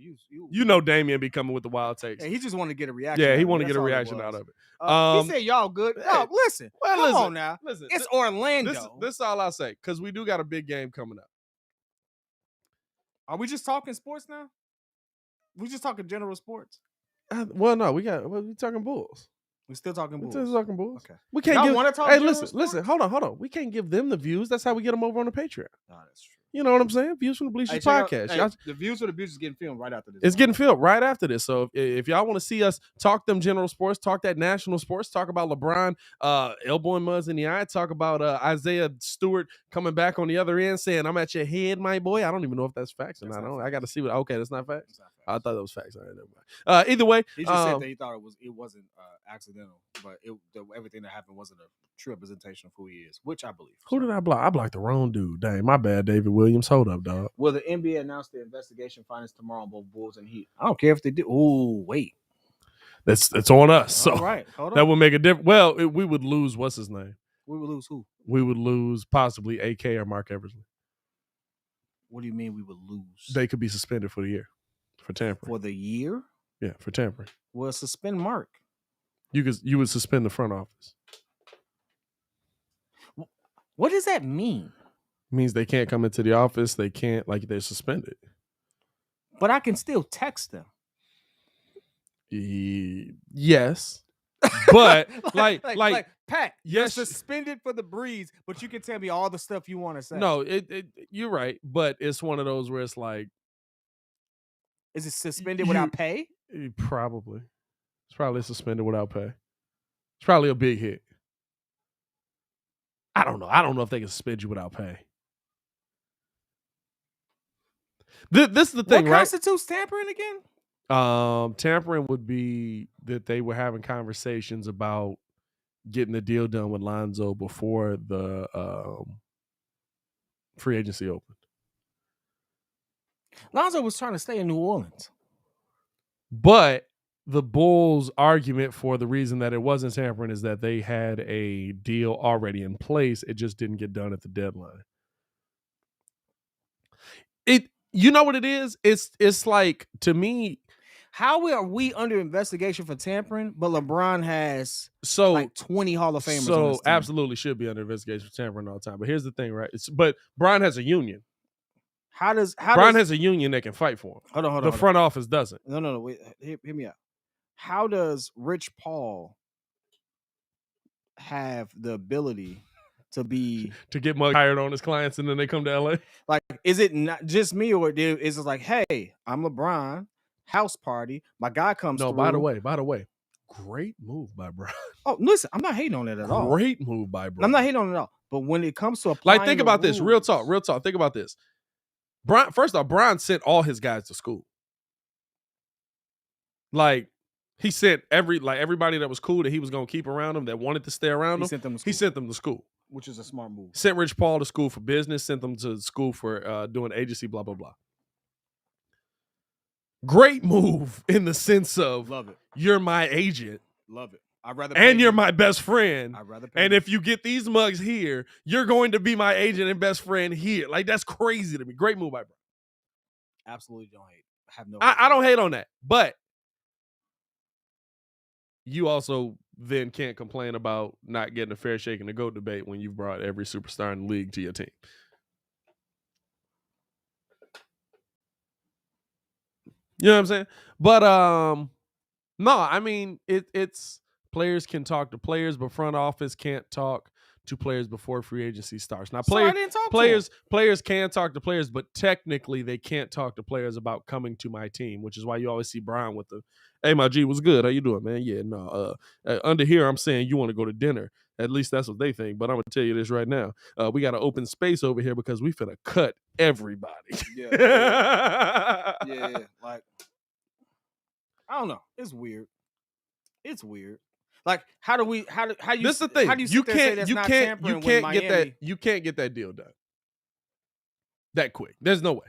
you know Damian be coming with the wild takes. Yeah, he just wanted to get a reaction. Yeah, he wanted to get a reaction out of it. He said y'all good. No, listen. Come on now. Listen, it's Orlando. This is all I'll say, because we do got a big game coming up. Are we just talking sports now? We just talking general sports? Well, no, we're talking Bulls. We're still talking Bulls. We're still talking Bulls. Okay. We can't want to talk. Hey, listen. Hold on. We can't give them the views. That's how we get them over on the Patreon. No, that's true. You know what I'm saying? Views from the Bleachers podcast. The Views from the Bleachers is getting filmed right after this. It's getting filmed right after this. So if y'all want to see us talk them general sports, talk that national sports, talk about LeBron elbowing Muzz in the eye, talk about Isaiah Stewart coming back on the other end saying, I'm at your head, my boy. I don't even know if that's facts or not. I got to see what. Okay, that's not facts. I thought that was facts. All right, never mind. Either way, he just said that he thought it wasn't accidental, but everything that happened wasn't a true representation of who he is, which I believe. Who did I block? I blocked the wrong dude. Dang, my bad, David Williams. Hold up, dog. Will the NBA announce the investigation findings tomorrow on both Bulls and Heat? I don't care if they do. Ooh, wait. It's on us. So all right, hold on. That would make a difference. Well, we would lose. What's his name? We would lose who? We would lose possibly AK or Mark Eversley. What do you mean we would lose? They could be suspended for the year for tampering. For the year? Yeah, for tampering. Well, suspend Mark. You would suspend the front office. What does that mean? It means they can't come into the office. They can't, they're suspended. But I can still text them. Yes. But like Pat, yes, you're suspended for the breeze, but you can tell me all the stuff you want to say. No, you're right, but it's one of those where it's like, is it suspended without pay? Probably. It's probably suspended without pay. It's probably a big hit. I don't know. I don't know if they can suspend you without pay. This is the thing, what right? Constitutes tampering again? Tampering would be that they were having conversations about getting the deal done with Lonzo before the free agency opened. Lonzo was trying to stay in New Orleans. But the Bulls' argument for the reason that it wasn't tampering is that they had a deal already in place. It just didn't get done at the deadline. You know what it is? It's like, to me, how are we under investigation for tampering, but LeBron has like 20 Hall of Famers? So absolutely should be under investigation for tampering all the time. But here's the thing, right? But Brian has a union. Brian has a union that can fight for him. Hold on. The front office doesn't. No. Wait, hear me out. How does Rich Paul have the ability to get hired on his clients and then they come to LA? Like, is it not just me, or is it like, hey, I'm LeBron, house party, my guy comes through. By the way, great move by Brian. Oh, listen, I'm not hating on it at all. Great move by Brian. I'm not hating on it at all. But when it comes to applying, think about this. Real talk. Think about this. Brian, first off, Brian sent all his guys to school. Like, he sent everybody that was cool that he was gonna keep around him, that wanted to stay around him. He sent them to school, which is a smart move. Sent Rich Paul to school for business. Sent them to school for doing agency. Blah blah blah. Great move in the sense of, love it. You're my agent. Love it. I'd rather. And you're my best friend. I'd rather. And if you get these mugs here, you're going to be my agent and best friend here. Like, that's crazy to me. Great move by Brian. Absolutely don't hate. I don't hate on that, but you also then can't complain about not getting a fair shake in the GOAT debate when you've brought every superstar in the league to your team. You know what I'm saying? But no, I mean it's players can talk to players, but front office can't talk to players before free agency starts. Now, players can talk to players, but technically they can't talk to players about coming to my team, which is why you always see Brian with the, "Hey, my G, what's good? How you doing, man? Yeah, no. Under here, I'm saying you want to go to dinner. At least that's what they think. But I'm gonna tell you this right now: we got an open space over here because we finna cut everybody." Yeah. Like, I don't know. It's weird. Like, how do you? This is the thing. How do you can't get that deal done that quick. There's no way.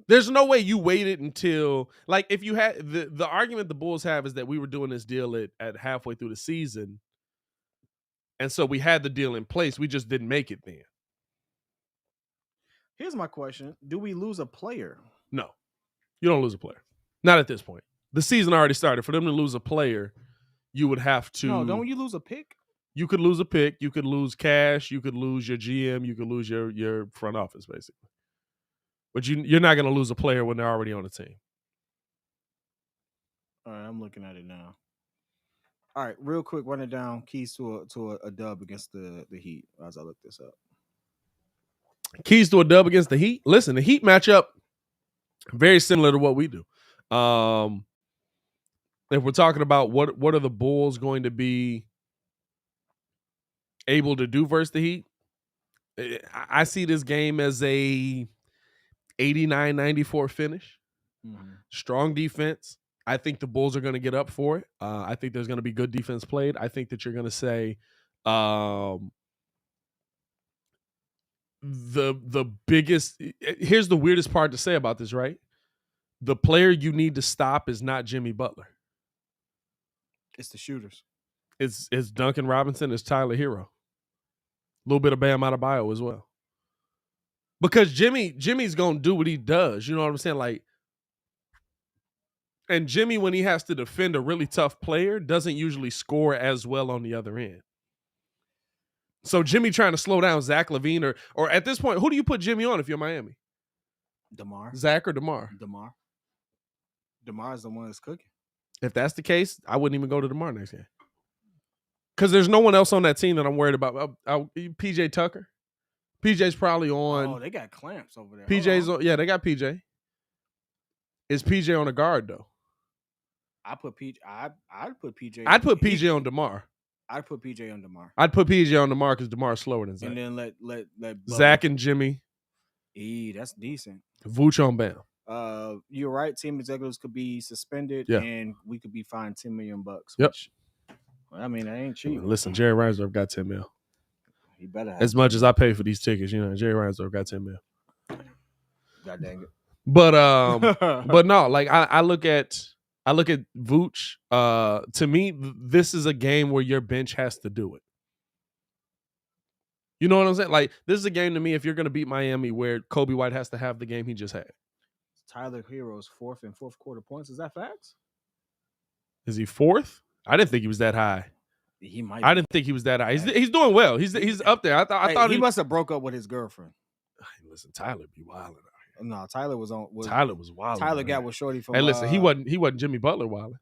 There's no way you waited until, like, if you had the argument the Bulls have is that we were doing this deal at halfway through the season, and so we had the deal in place. We just didn't make it then. Here's my question: do we lose a player? No, you don't lose a player. Not at this point. The season already started. For them to lose a player, you would have to. No, don't you lose a pick? You could lose a pick. You could lose cash. You could lose your GM. You could lose your front office, basically. But you're not going to lose a player when they're already on the team. All right, I'm looking at it now. All right, real quick, run it down. Keys to a dub against the Heat as I look this up. Keys to a dub against the Heat. Listen, the Heat matchup very similar to what we do. If we're talking about what are the Bulls going to be able to do versus the Heat, I see this game as a 89-94 finish. Mm-hmm. Strong defense. I think the Bulls are going to get up for it. I think there's going to be good defense played. I think that you're going to say the biggest – here's the weirdest part to say about this, right? The player you need to stop is not Jimmy Butler. It's the shooters. It's Duncan Robinson. It's Tyler Hero. A little bit of Bam Adebayo as well. Because Jimmy's going to do what he does. You know what I'm saying? Like, and Jimmy, when he has to defend a really tough player, doesn't usually score as well on the other end. So Jimmy trying to slow down Zach LaVine or at this point, who do you put Jimmy on if you're Miami? DeMar. Zach or DeMar? DeMar. DeMar is the one that's cooking. If that's the case, I wouldn't even go to DeMar next game. Because there's no one else on that team that I'm worried about. PJ Tucker. PJ's probably on. Oh, they got clamps over there. PJ's on. Yeah, they got PJ. Is PJ on the guard though? I'd put PJ. I'd put PJ. I'd put PJ on DeMar. I'd put PJ on DeMar. I'd put PJ on DeMar because DeMar's slower than Zach. And then let Zach and Jimmy. That's decent. Vuce on Bam. You're right. Team executives could be suspended, and we could be fined $10 million. Yep. Which, I mean, that ain't cheap. Listen, Jerry Reinsdorf got $10 million. He better have as much as I pay for these tickets. You know, Jerry Reinsdorf got $10 million. God dang it. But no, like I look at Vooch. To me, this is a game where your bench has to do it. You know what I'm saying? Like, this is a game to me, if you're going to beat Miami, where Kobe White has to have the game he just had. Tyler Hero's fourth and fourth quarter points. Is that facts? Is he fourth? I didn't think he was that high. He might. I didn't think he was that high. He's doing well. He's up there. I thought he must have broke up with his girlfriend. Listen, Tyler be wilding out here. No, Tyler was on. Tyler was wilding. Tyler got with Shorty from. Hey, listen, he wasn't Jimmy Butler wilding.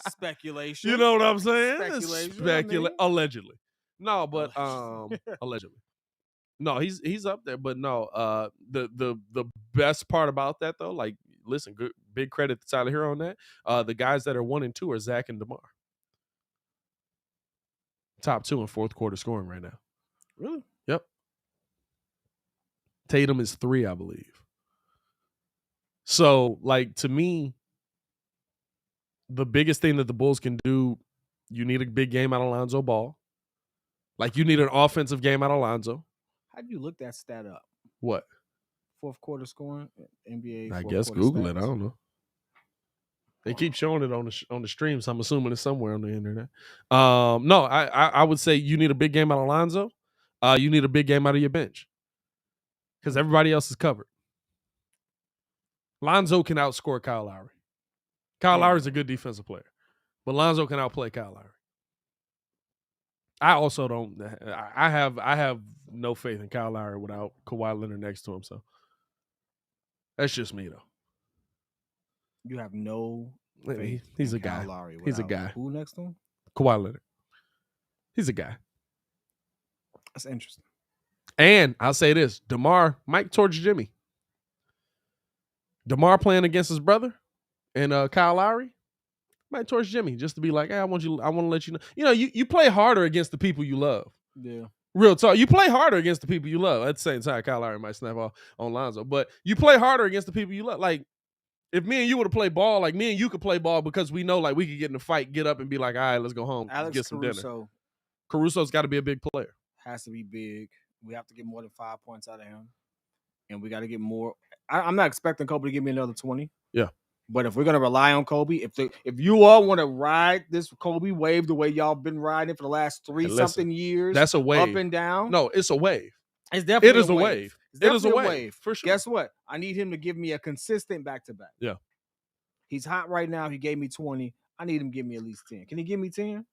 Speculation. You know what I'm saying? Speculation. Allegedly. No, but allegedly. No, he's up there, but no. The best part about that though, like, listen, good, big credit to Tyler Hero on that. The guys that are 1 and 2 are Zach and DeMar. Top 2 in fourth quarter scoring right now. Really? Yep. Tatum is 3, I believe. So, like, to me, the biggest thing that the Bulls can do, you need a big game out of Lonzo Ball. Like, you need an offensive game out of Lonzo. How do you look that stat up? What? Fourth quarter scoring, NBA. I guess Google stats. It. I don't know. They keep showing it on the stream, so I'm assuming it's somewhere on the internet. No, I would say you need a big game out of Lonzo. You need a big game out of your bench because everybody else is covered. Lonzo can outscore Kyle Lowry. Kyle Lowry's a good defensive player, but Lonzo can outplay Kyle Lowry. I also don't. I have no faith in Kyle Lowry without Kawhi Leonard next to him. So that's just me, though. You have no faith. He's a guy. Lowry he's a guy. Who next to him? Kawhi Leonard. He's a guy. That's interesting. And I'll say this: DeMar might torch Jimmy. DeMar playing against his brother and Kyle Lowry might torch Jimmy just to be like, hey, I want to let you know. You know, you play harder against the people you love. Yeah. Real talk. You play harder against the people you love. At the same time, Kyle Lowry might snap off on Lonzo, but you play harder against the people you love. Like, if me and you would have played ball, like me and you could play ball because we know like we could get in a fight, get up and be like, all right, let's go home, get some dinner. Caruso's got to be a big player. Has to be big. We have to get more than 5 points out of him. And we got to get more. I'm not expecting Kobe to give me another 20. Yeah. But if we're gonna rely on Kobe, if you all want to ride this Kobe wave the way y'all been riding it for the last 3-something years, that's a wave. Up and down. No, it's a wave. It's definitely a wave. It is a wave for sure. Guess what? I need him to give me a consistent back-to-back. Yeah. He's hot right now. He gave me 20. I need him to give me at least 10. Can he give me 10?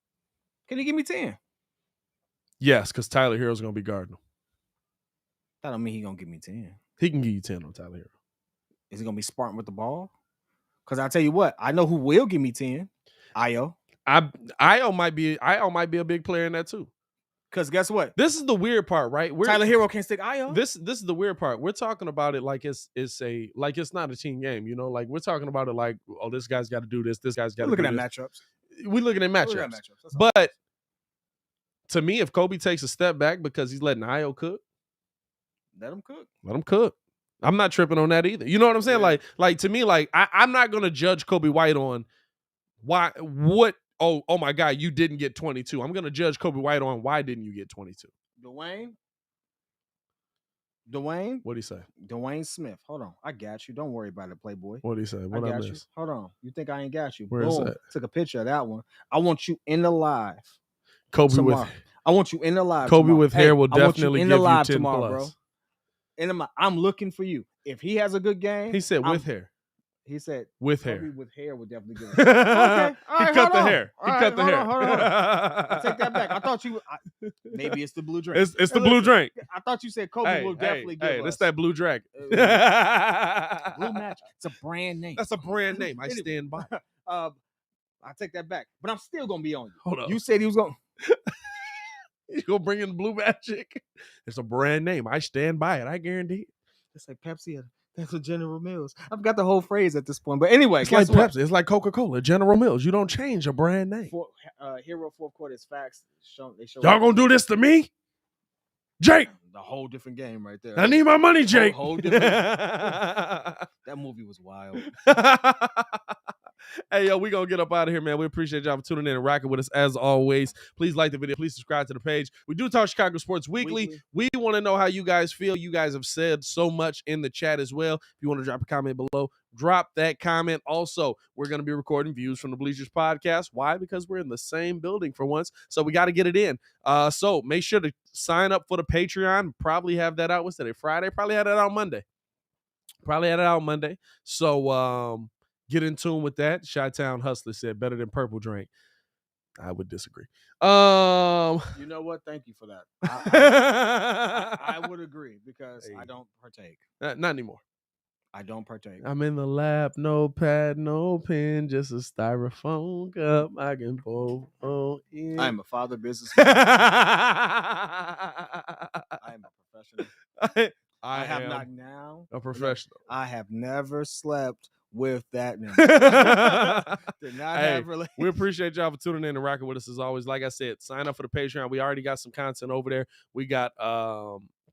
Can he give me 10? Yes, because Tyler Hero's gonna be guarding him. That don't mean he's gonna give me 10. He can give you 10 on Tyler Hero. Is he gonna be Spartan with the ball? Because I tell you what, I know who will give me 10. Io. Io might be a big player in that too. Because guess what? This is the weird part, right? Tyler Hero can't stick Io. This is the weird part. We're talking about it like it's not a team game, you know. Like we're talking about it like, oh, this guy's got to do this. This guy's got to do this. Looking at matchups. We're looking at matchups. But to me, if Kobe takes a step back because he's letting Io cook, let him cook. Let him cook. I'm not tripping on that either. You know what I'm saying? Yeah. Like to me, like I'm not gonna judge Kobe White on what. Oh my God, you didn't get 22. I'm gonna judge Kobe White on why didn't you get 22. Dwayne. What'd he say? Dwayne Smith. Hold on, I got you. Don't worry about it, Playboy. What'd he say? What I got you. Hold on. You think I ain't got you? Where is that? Took a picture of that one. I want you in the live. Kobe tomorrow. I want you in the live. Kobe tomorrow. with hair will definitely give you 10 tomorrow, plus. Bro. I'm looking for you. If he has a good game, he said with hair. He said with hair. With hair would definitely give it. Okay. All right, he cut the hair. He cut the hair. Hold on. I take that back. I thought you. Maybe it's the blue drink. It's the blue drink. I thought you said Kobe will definitely give us. Hey, that's that blue drink. Blue Magic. It's a brand name. That's a brand name. I stand by. I take that back, but I'm still gonna be on you. Hold up. You said he was gonna. He's gonna bring in the Blue Magic. It's a brand name. I stand by it. I guarantee it. It's like Pepsi. That's a General Mills. I've got the whole phrase at this point. But anyway, it's like Pepsi. It's like Coca-Cola. General Mills. You don't change a brand name. Hero fourth quarter is facts. They show y'all gonna do this to me? Jake. The whole different game right there. I need my money, Jake. Whole different. That movie was wild. Hey, yo, we going to get up out of here, man. We appreciate y'all for tuning in and rocking with us as always. Please like the video. Please subscribe to the page. We do talk Chicago sports weekly. We want to know how you guys feel. You guys have said so much in the chat as well. If you want to drop a comment below, drop that comment. Also, we're going to be recording Views from the Bleachers podcast. Why? Because we're in the same building for once, so we got to get it in. So make sure to sign up for the Patreon. Probably have that out. What's today? Friday? Probably had it out Monday. So get in tune with that. Chi-Town Hustler said better than Purple Drink. I would disagree. You know what? Thank you for that. I would agree because I don't partake. Not anymore. I don't partake. I'm in the lab, no pad, no pen, just a styrofoam cup. I can pour in. I am a father businessman. I am a professional. I have not now. A professional. I have never slept with that man. Did not have relations. We appreciate y'all for tuning in and rocking with us as always. Like I said, sign up for the Patreon. We already got some content over there. We got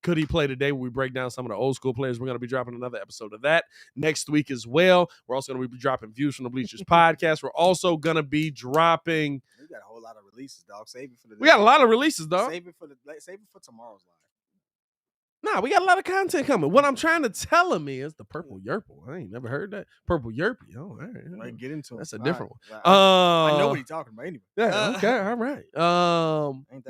Could He Play Today, where we break down some of the old school players. We're going to be dropping another episode of that next week as well. We're also going to be dropping Views from the Bleachers podcast. We're also going to be dropping. We got a whole lot of releases, dog. Save it for the. We got a lot of releases, dog. Save it for tomorrow's live. Nah, we got a lot of content coming. What I'm trying to tell him is the Purple Yerple. I ain't never heard that. Purple Yerpy. Oh, all right. Get into it. That's a different one. I know what he's talking about anyway. Yeah, okay, all right.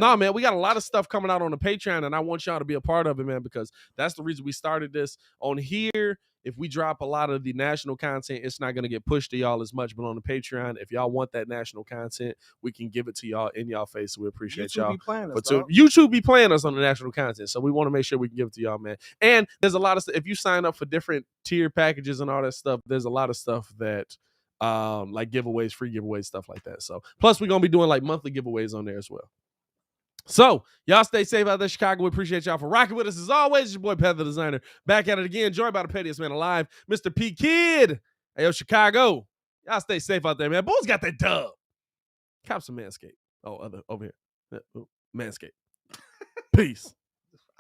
Nah, man, we got a lot of stuff coming out on the Patreon, and I want y'all to be a part of it, man, because that's the reason we started this on here. If we drop a lot of the national content, it's not going to get pushed to y'all as much. But on the Patreon, if y'all want that national content, we can give it to y'all in y'all face. So we appreciate y'all. YouTube be playing us on the national content. So we want to make sure we can give it to y'all, man. And there's a lot of stuff. If you sign up for different tier packages and all that stuff, there's a lot of stuff that like giveaways, free giveaways, stuff like that. So plus we're going to be doing like monthly giveaways on there as well. So, y'all stay safe out there, Chicago. We appreciate y'all for rocking with us as always. It's your boy, Pat the Designer, back at it again, joined by the pettiest man alive, Mr. P. Kid. Hey, yo, Chicago. Y'all stay safe out there, man. Bulls got that dub. Cop some Manscaped. Oh, over here. Manscaped. Peace.